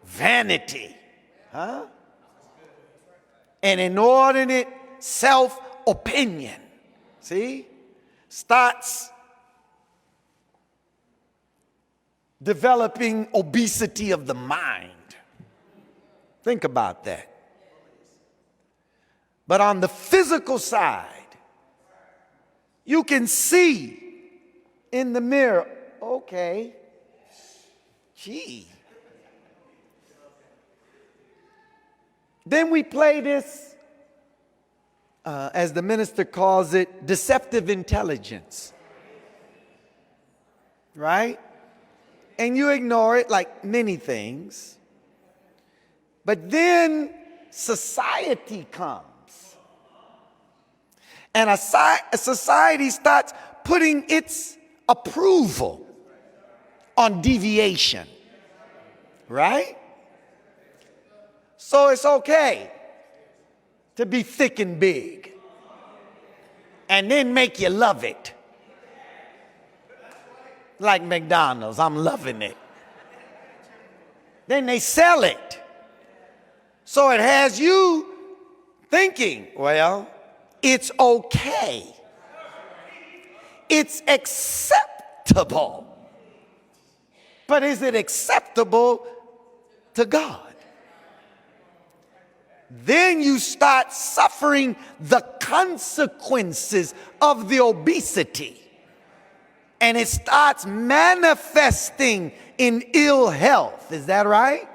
vanity, an inordinate self-opinion, see, starts developing obesity of the mind. Think about that. But on the physical side, you can see in the mirror, okay, gee. Then we play this, as the minister calls it, deceptive intelligence. Right? And you ignore it like many things. But then society comes. And a society starts putting its approval on deviation. Right? So it's okay to be thick and big and then make you love it. Like McDonald's, I'm loving it. Then they sell it. So it has you thinking, well, it's okay. It's acceptable. But is it acceptable to God? Then you start suffering the consequences of the obesity. And it starts manifesting in ill health. Is that right?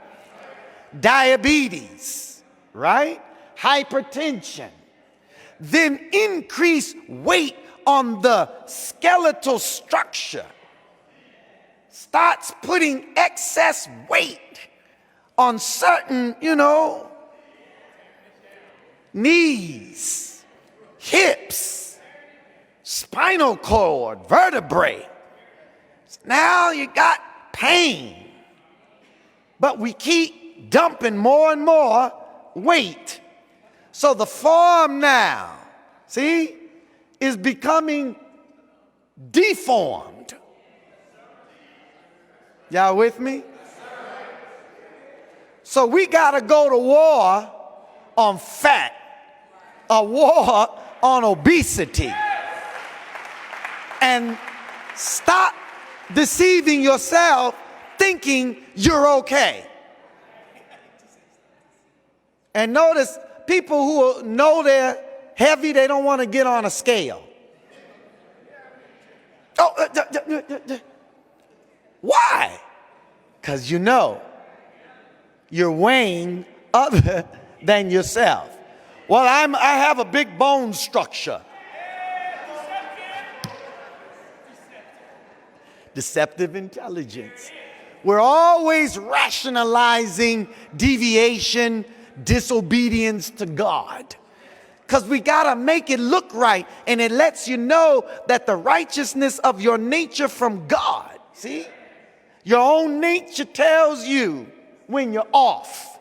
Diabetes, right? Hypertension. Then increased weight on the skeletal structure. Starts putting excess weight on certain, knees, hips, spinal cord, vertebrae. Now you got pain. But we keep dumping more and more weight. So the form now, see, is becoming deformed. Y'all with me? So we got to go to war on fat, a war on obesity. And stop deceiving yourself thinking you're okay. And notice people who know they're heavy, they don't want to get on a scale. Why? Because you're weighing other than yourself. Well, I have a big bone structure. Deceptive intelligence. We're always rationalizing deviation, disobedience to God. Because we got to make it look right. And it lets you know that the righteousness of your nature from God. See? Your own nature tells you when you're off,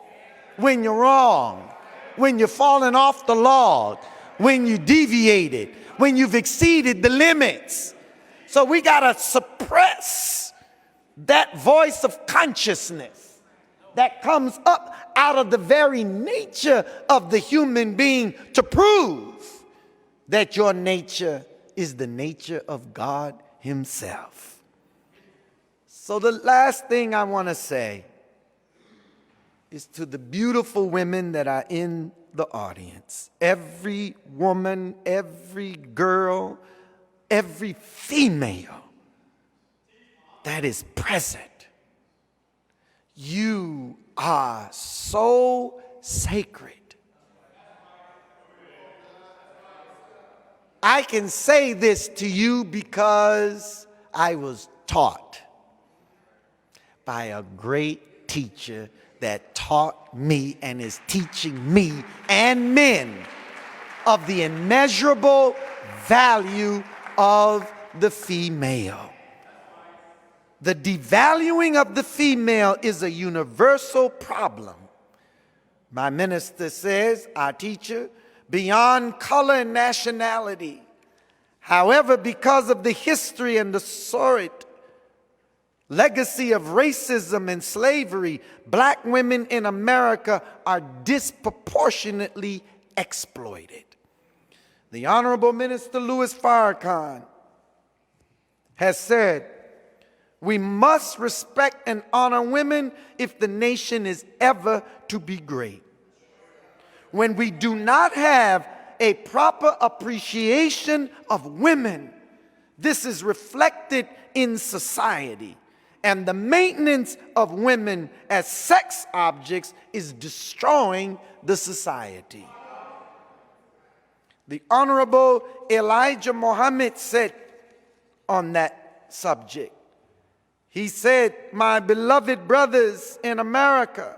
when you're wrong, when you're falling off the log, when you deviated, when you've exceeded the limits. So we got to suppress that voice of consciousness that comes up out of the very nature of the human being to prove that your nature is the nature of God Himself. So the last thing I want to say is to the beautiful women that are in the audience. Every woman, every girl, every female that is present. You are so sacred. I can say this to you because I was taught by a great teacher that taught me and is teaching me and men of the immeasurable value of the female. The devaluing of the female is a universal problem. My minister says, our teacher, beyond color and nationality. However, because of the history and the sordid legacy of racism and slavery, black women in America are disproportionately exploited. The Honorable Minister Louis Farrakhan has said, we must respect and honor women if the nation is ever to be great. When we do not have a proper appreciation of women, this is reflected in society. And the maintenance of women as sex objects is destroying the society. The Honorable Elijah Muhammad said on that subject, he said, my beloved brothers in America,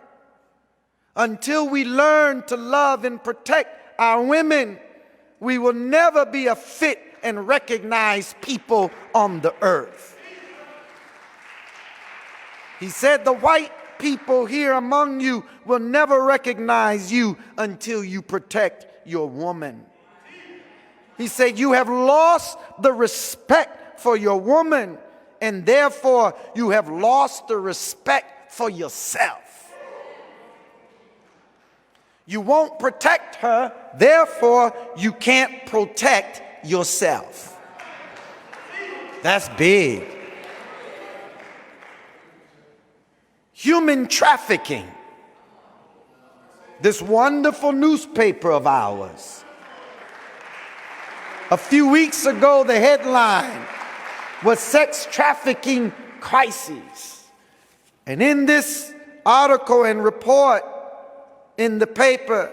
until we learn to love and protect our women, we will never be a fit and recognized people on the earth. He said, the white people here among you will never recognize you until you protect your woman. He said, you have lost the respect for your woman, and therefore you have lost the respect for yourself. You won't protect her, therefore you can't protect yourself. That's big. Human trafficking. This wonderful newspaper of ours. A few weeks ago, the headline was Sex Trafficking Crisis. And in this article and report in the paper,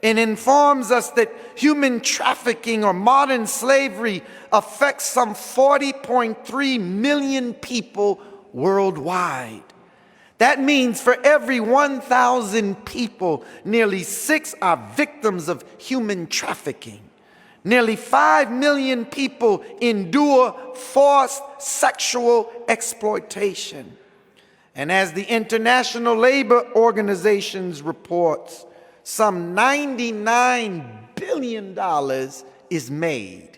it informs us that human trafficking or modern slavery affects some 40.3 million people worldwide. That means for every 1,000 people, nearly 6 are victims of human trafficking. Nearly 5 million people endure forced sexual exploitation. And as the International Labor Organization's reports, some $99 billion is made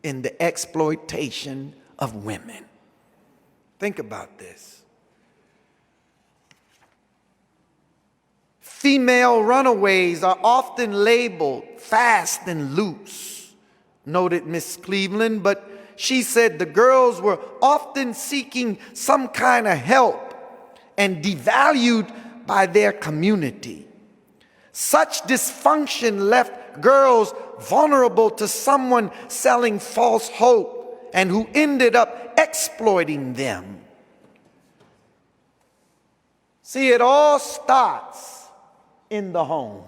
in the exploitation of women. Think about this. Female runaways are often labeled fast and loose, noted Miss Cleveland, but she said the girls were often seeking some kind of help and devalued by their community. Such dysfunction left girls vulnerable to someone selling false hope and who ended up exploiting them. See, it all starts in the home.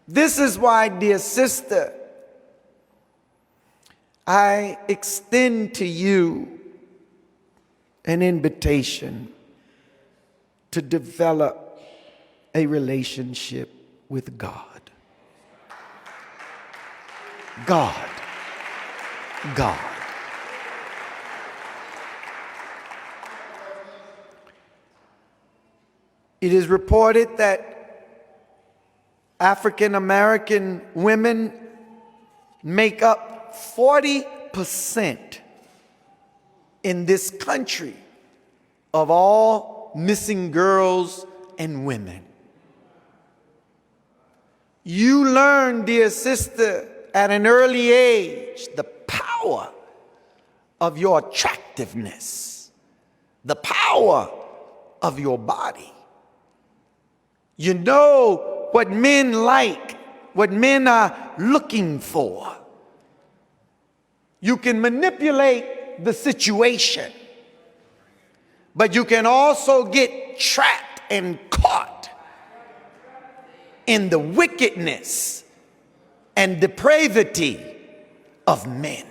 This is why, dear sister, I extend to you an invitation to develop a relationship with God. God. It is reported that African American women make up 40% in this country of all missing girls and women. You learn, dear sister, at an early age, the power of your attractiveness, the power of your body. You know what men like, what men are looking for. You can manipulate the situation, but you can also get trapped and caught in the wickedness and depravity of men.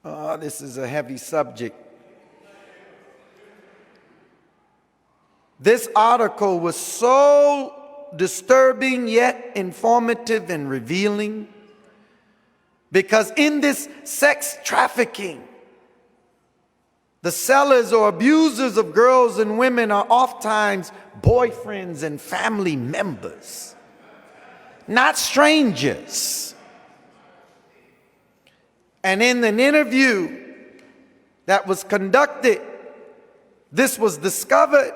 Oh, this is a heavy subject. This article was so disturbing yet informative and revealing, because in this sex trafficking, the sellers or abusers of girls and women are oftentimes boyfriends and family members, not strangers. And in an interview that was conducted, this was discovered,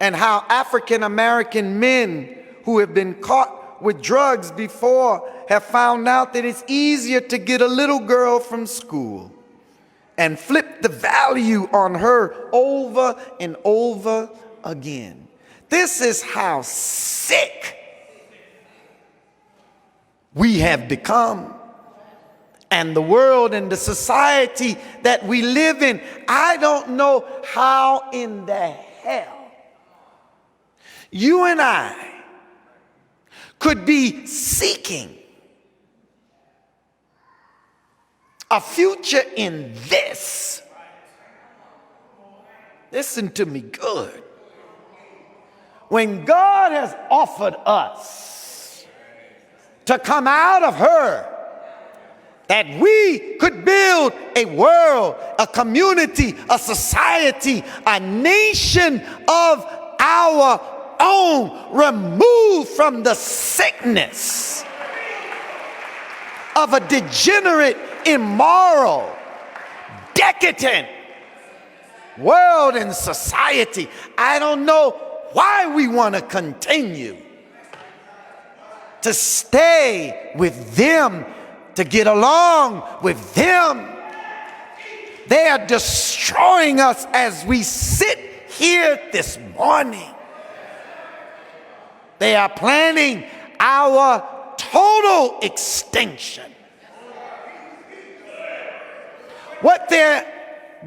and how African American men who have been caught with drugs before have found out that it's easier to get a little girl from school and flip the value on her over and over again. This is how sick we have become. And the world and the society that we live in, I don't know how in the hell you and I could be seeking a future in this. Listen to me good. When God has offered us to come out of her, that we could build a world, a community, a society, a nation of our own, removed from the sickness of a degenerate, immoral, decadent world and society. I don't know why we want to continue to stay with them, to get along with them. They are destroying us as we sit here this morning. They are planning our total extinction.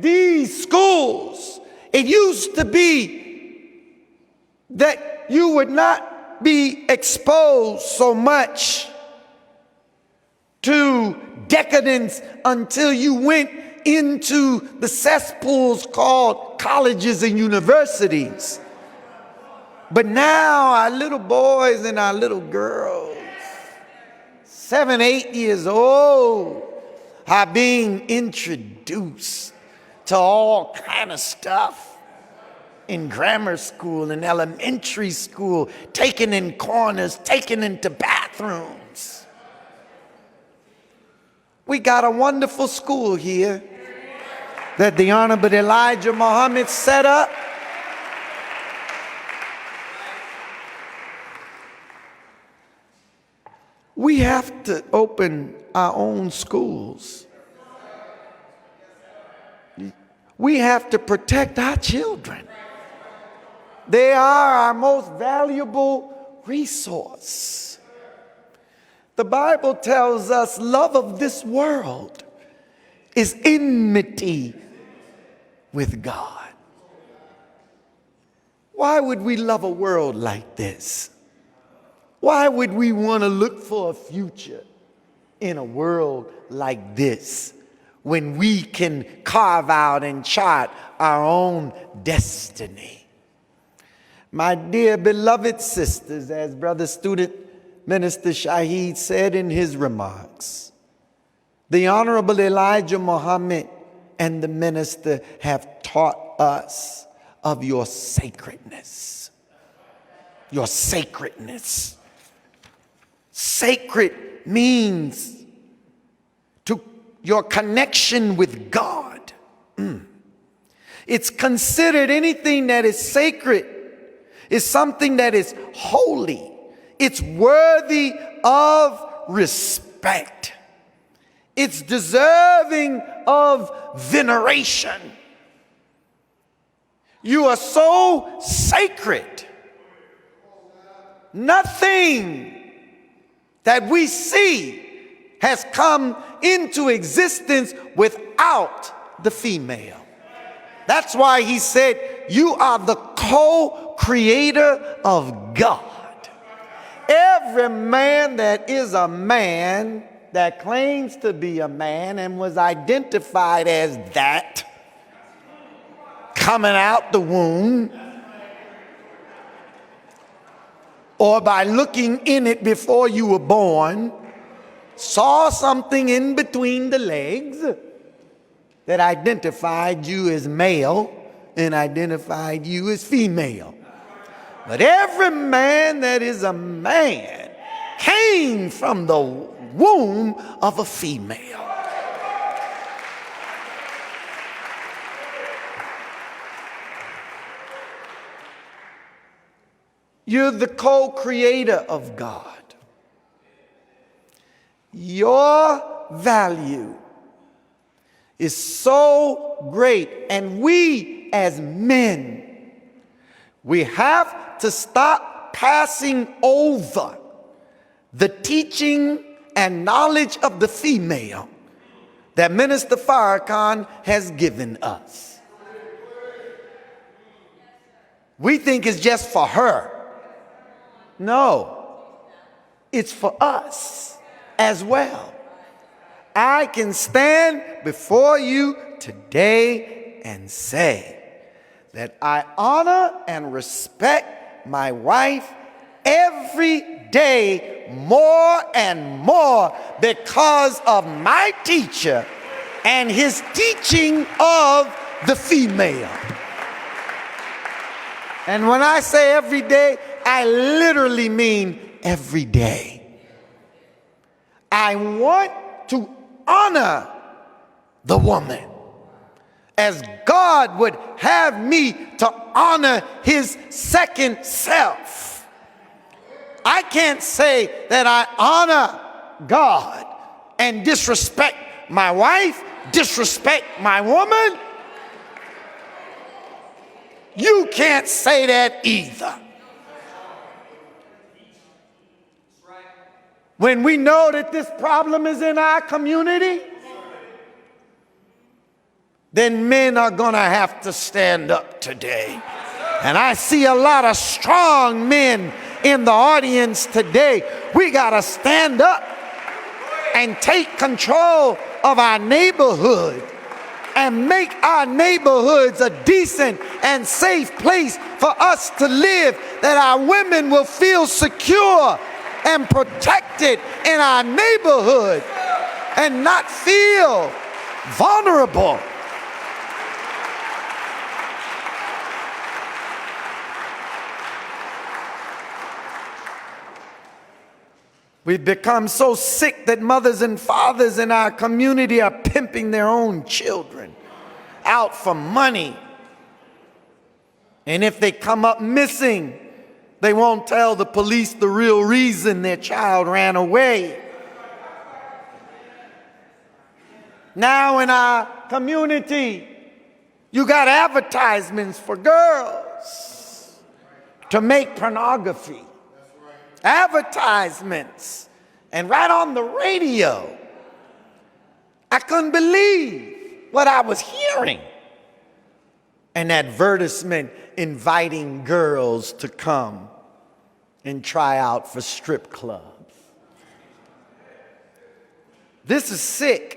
These schools, it used to be that you would not be exposed so much to decadence until you went into the cesspools called colleges and universities. But now our little boys and our little girls, 7, 8 years old, are being introduced to all kind of stuff in grammar school and elementary school, taken in corners, taken into bathrooms. We got a wonderful school here that the Honorable Elijah Muhammad set up. We have to open our own schools. We have to protect our children. They are our most valuable resource. The Bible tells us love of this world is enmity with God. Why would we love a world like this? Why would we want to look for a future in a world like this when we can carve out and chart our own destiny? My dear beloved sisters, as Brother Student Minister Shaheed said in his remarks, the Honorable Elijah Muhammad and the minister have taught us of your sacredness. Your sacredness. Sacred means to your connection with God. It's considered anything that is sacred is something that is holy. It's worthy of respect. It's deserving of veneration. You are so sacred. Nothing that we see has come into existence without the female. That's why he said, you are the co-creator of God. Every man that is a man, that claims to be a man and was identified as that, coming out the womb, or by looking in it before you were born, saw something in between the legs that identified you as male and identified you as female. But every man that is a man came from the womb of a female. You're the co-creator of God. Your value is so great, and we as men, we have to stop passing over the teaching and knowledge of the female that Minister Farrakhan has given us. We think it's just for her. No, it's for us as well. I can stand before you today and say that I honor and respect my wife every day more and more because of my teacher and his teaching of the female. And when I say every day, I literally mean every day. I want to honor the woman as God would have me to honor his second self. I can't say that I honor God and disrespect my wife, disrespect my woman. You can't say that either. When we know that this problem is in our community, then men are going to have to stand up today. And I see a lot of strong men in the audience today. We got to stand up and take control of our neighborhood and make our neighborhoods a decent and safe place for us to live, that our women will feel secure and protected in our neighborhood and not feel vulnerable. We've become so sick that mothers and fathers in our community are pimping their own children out for money. And if they come up missing, they won't tell the police the real reason their child ran away. Now in our community, you got advertisements for girls to make pornography. Advertisements. And right on the radio, I couldn't believe what I was hearing. An advertisement inviting girls to come and try out for strip clubs. This is sick.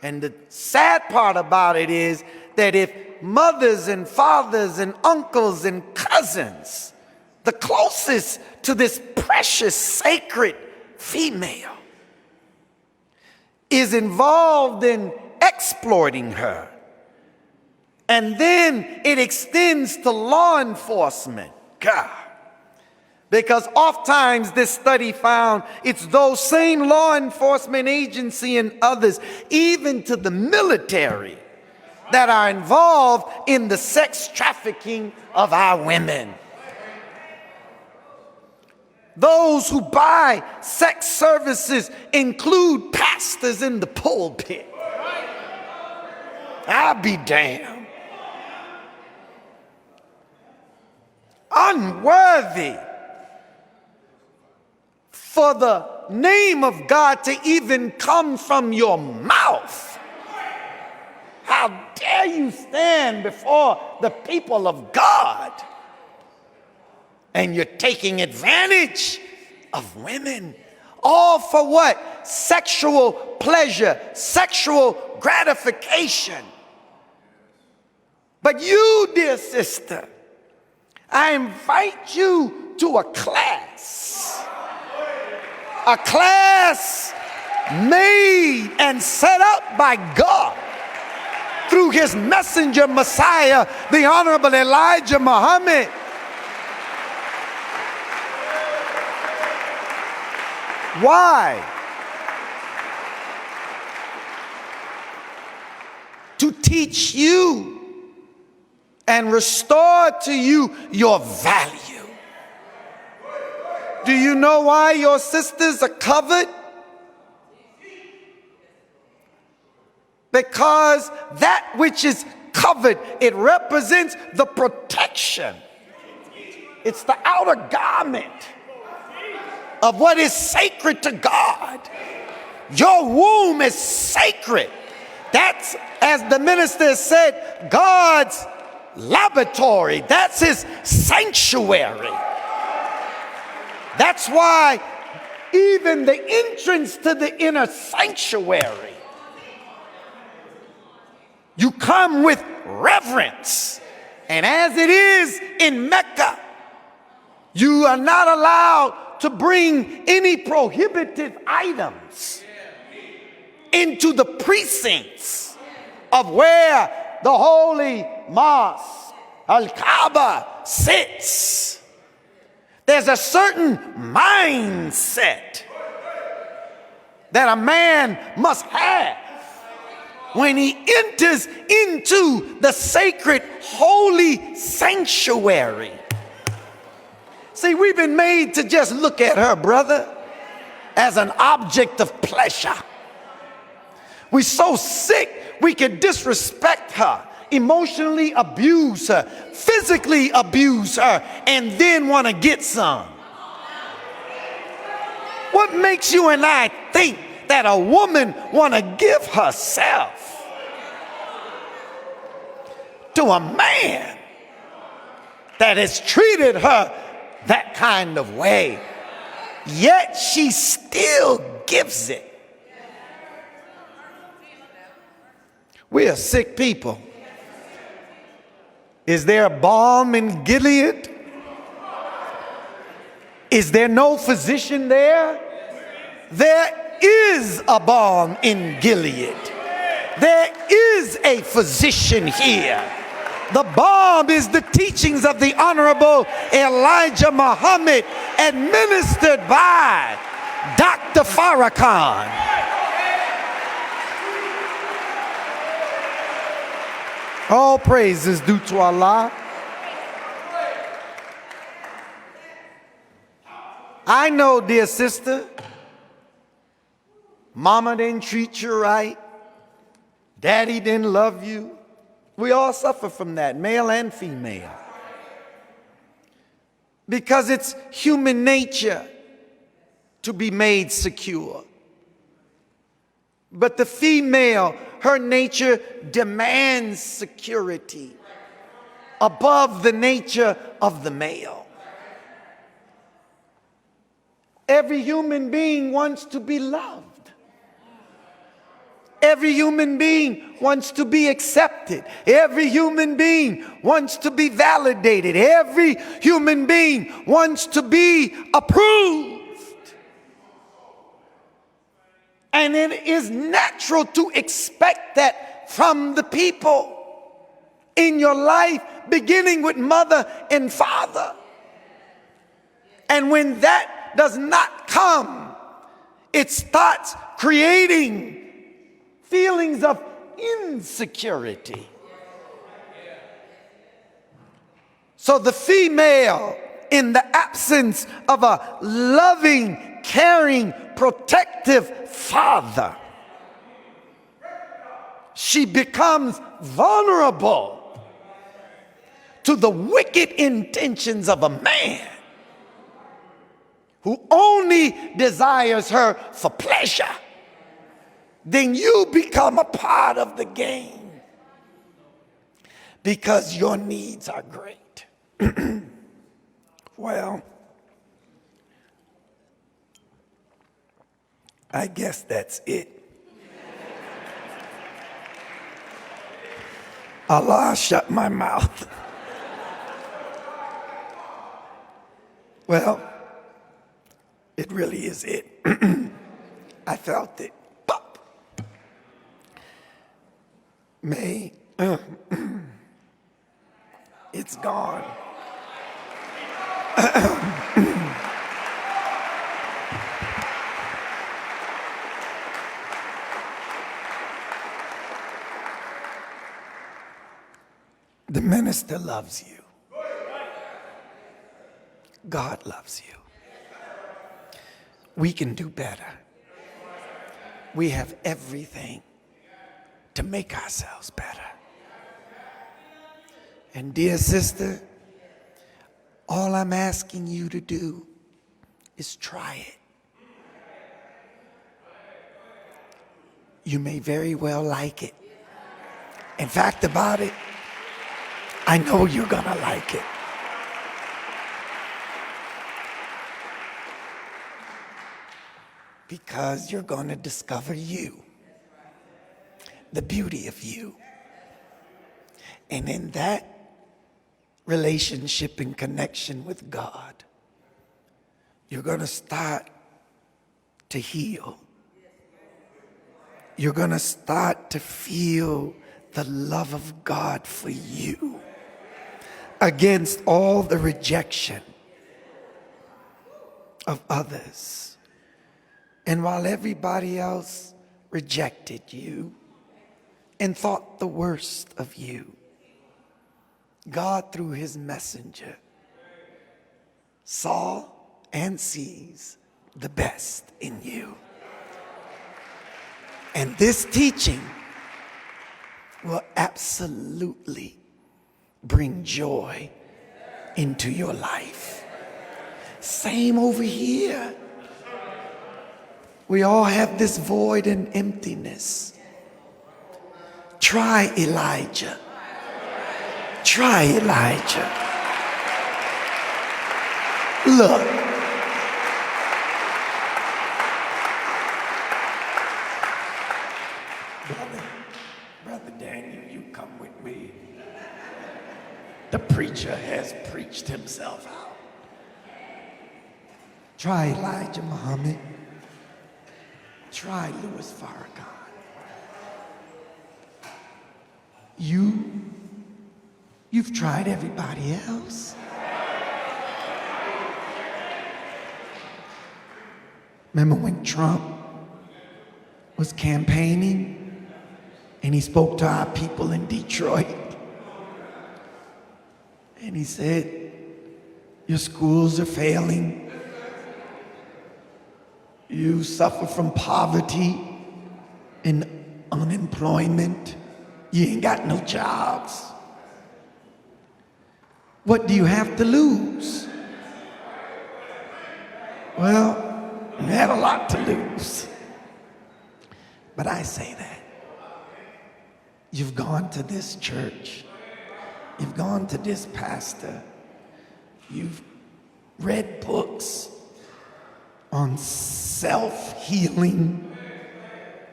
And the sad part about it is that if mothers and fathers and uncles and cousins, the closest to this precious, sacred female, is involved in exploiting her, and then it extends to law enforcement. God. Because oftentimes this study found it's those same law enforcement agency and others, even to the military, that are involved in the sex trafficking of our women. Those who buy sex services include pastors in the pulpit. I'll be damned. Unworthy for the name of God to even come from your mouth. How dare you stand before the people of God and you're taking advantage of women, all for what? Sexual pleasure, sexual gratification. But you, dear sister, I invite you to a class made and set up by God through his messenger Messiah, the Honorable Elijah Muhammad. Why? To teach you and restore to you your value. Do you know why your sisters are covered? Because that which is covered, it represents the protection. It's the outer garment of what is sacred to God. Your womb is sacred. That's, as the minister said, God's laboratory. That's his sanctuary. That's why even the entrance to the inner sanctuary, you come with reverence. And as it is in Mecca, you are not allowed to bring any prohibited items into the precincts of where the holy mosque, Al-Kaaba, sits. There's a certain mindset that a man must have when he enters into the sacred, holy sanctuary. See, we've been made to just look at her, brother, as an object of pleasure. We're so sick, we can disrespect her, emotionally abuse her, physically abuse her, and then want to get some. What makes you and I think that a woman want to give herself to a man that has treated her that kind of way, yet she still gives it? We are sick people. Is there a balm in Gilead? Is there no physician there? There is a balm in Gilead. There is a physician here. The balm is the teachings of the Honorable Elijah Muhammad, administered by Dr. Farrakhan. All praise is due to Allah. I know, dear sister, mama didn't treat you right. Daddy didn't love you. We all suffer from that, male and female. Because it's human nature to be made secure. But the female, her nature demands security above the nature of the male. Every human being wants to be loved. Every human being wants to be accepted. Every human being wants to be validated. Every human being wants to be approved. And it is natural to expect that from the people in your life, beginning with mother and father. And when that does not come, it starts creating feelings of insecurity. So the female, in the absence of a loving, caring, protective father, she becomes vulnerable to the wicked intentions of a man who only desires her for pleasure, then you become a part of the game because your needs are great. Well, I guess that's it. Allah shut my mouth. Well, it really is it. I felt it. Pop. May, it's gone. The minister loves you. God loves you. We can do better. We have everything to make ourselves better. And dear sister, all I'm asking you to do is try it. You may very well like it. In fact, about it, I know you're gonna like it. Because you're gonna discover you, the beauty of you. And in that relationship and connection with God, you're gonna start to heal. You're gonna start to feel the love of God for you against all the rejection of others. And while everybody else rejected you and thought the worst of you, God, through his messenger, saw and sees the best in you. And this teaching will absolutely bring joy into your life. Same over here. We all have this void and emptiness. Try Elijah. Try Elijah. Look. Brother Daniel, you come with me. The preacher has preached himself out. Try Elijah Muhammad. Try Louis Farrakhan. You've tried everybody else. Remember when Trump was campaigning and he spoke to our people in Detroit? And he said, your schools are failing. You suffer from poverty and unemployment. You ain't got no jobs. What do you have to lose? Well, you had a lot to lose. But I say that. You've gone to this church. You've gone to this pastor. You've read books on self-healing,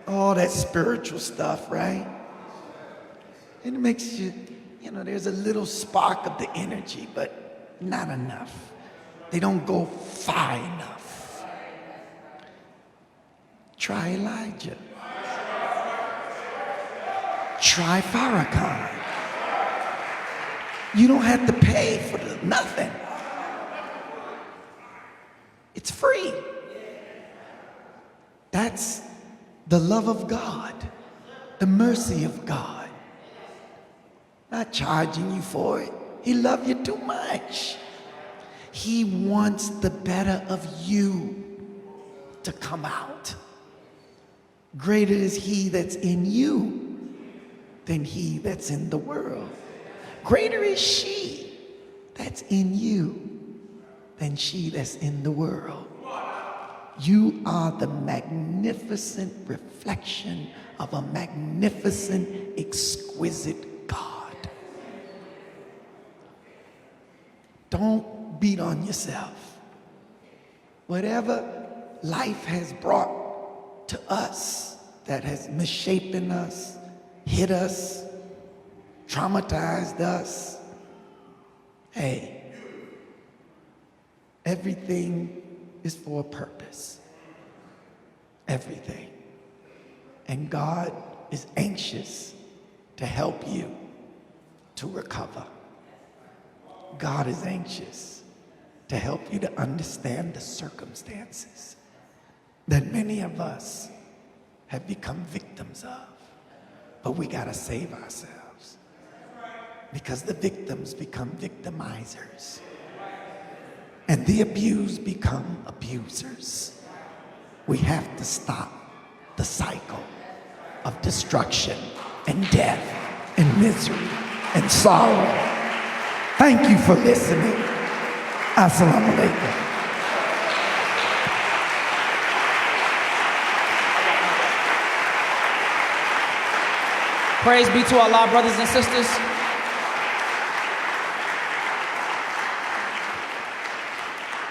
all that spiritual stuff, right? And it makes you, there's a little spark of the energy, but not enough. They don't go far enough. Try Elijah. Try Farrakhan. You don't have to pay for nothing. It's free. That's the love of God, the mercy of God. Not charging you for it. He loved you too much. He wants the better of you to come out. Greater is he that's in you
than he that's in the world. Greater is she that's in you than she that's in the world. You are the magnificent reflection of a magnificent, exquisite God. Don't beat on yourself. Whatever life has brought to us that has misshapen us, hit us, traumatized us, hey, everything is for a purpose. Everything. And God is anxious to help you to recover. God is anxious to help you to understand the circumstances that many of us have become victims of. But we gotta save ourselves, because the victims become victimizers and the abused become abusers. We have to stop the cycle of destruction and death and misery and sorrow. Thank you for listening. Assalamu alaikum.
Praise be to Allah, brothers and sisters.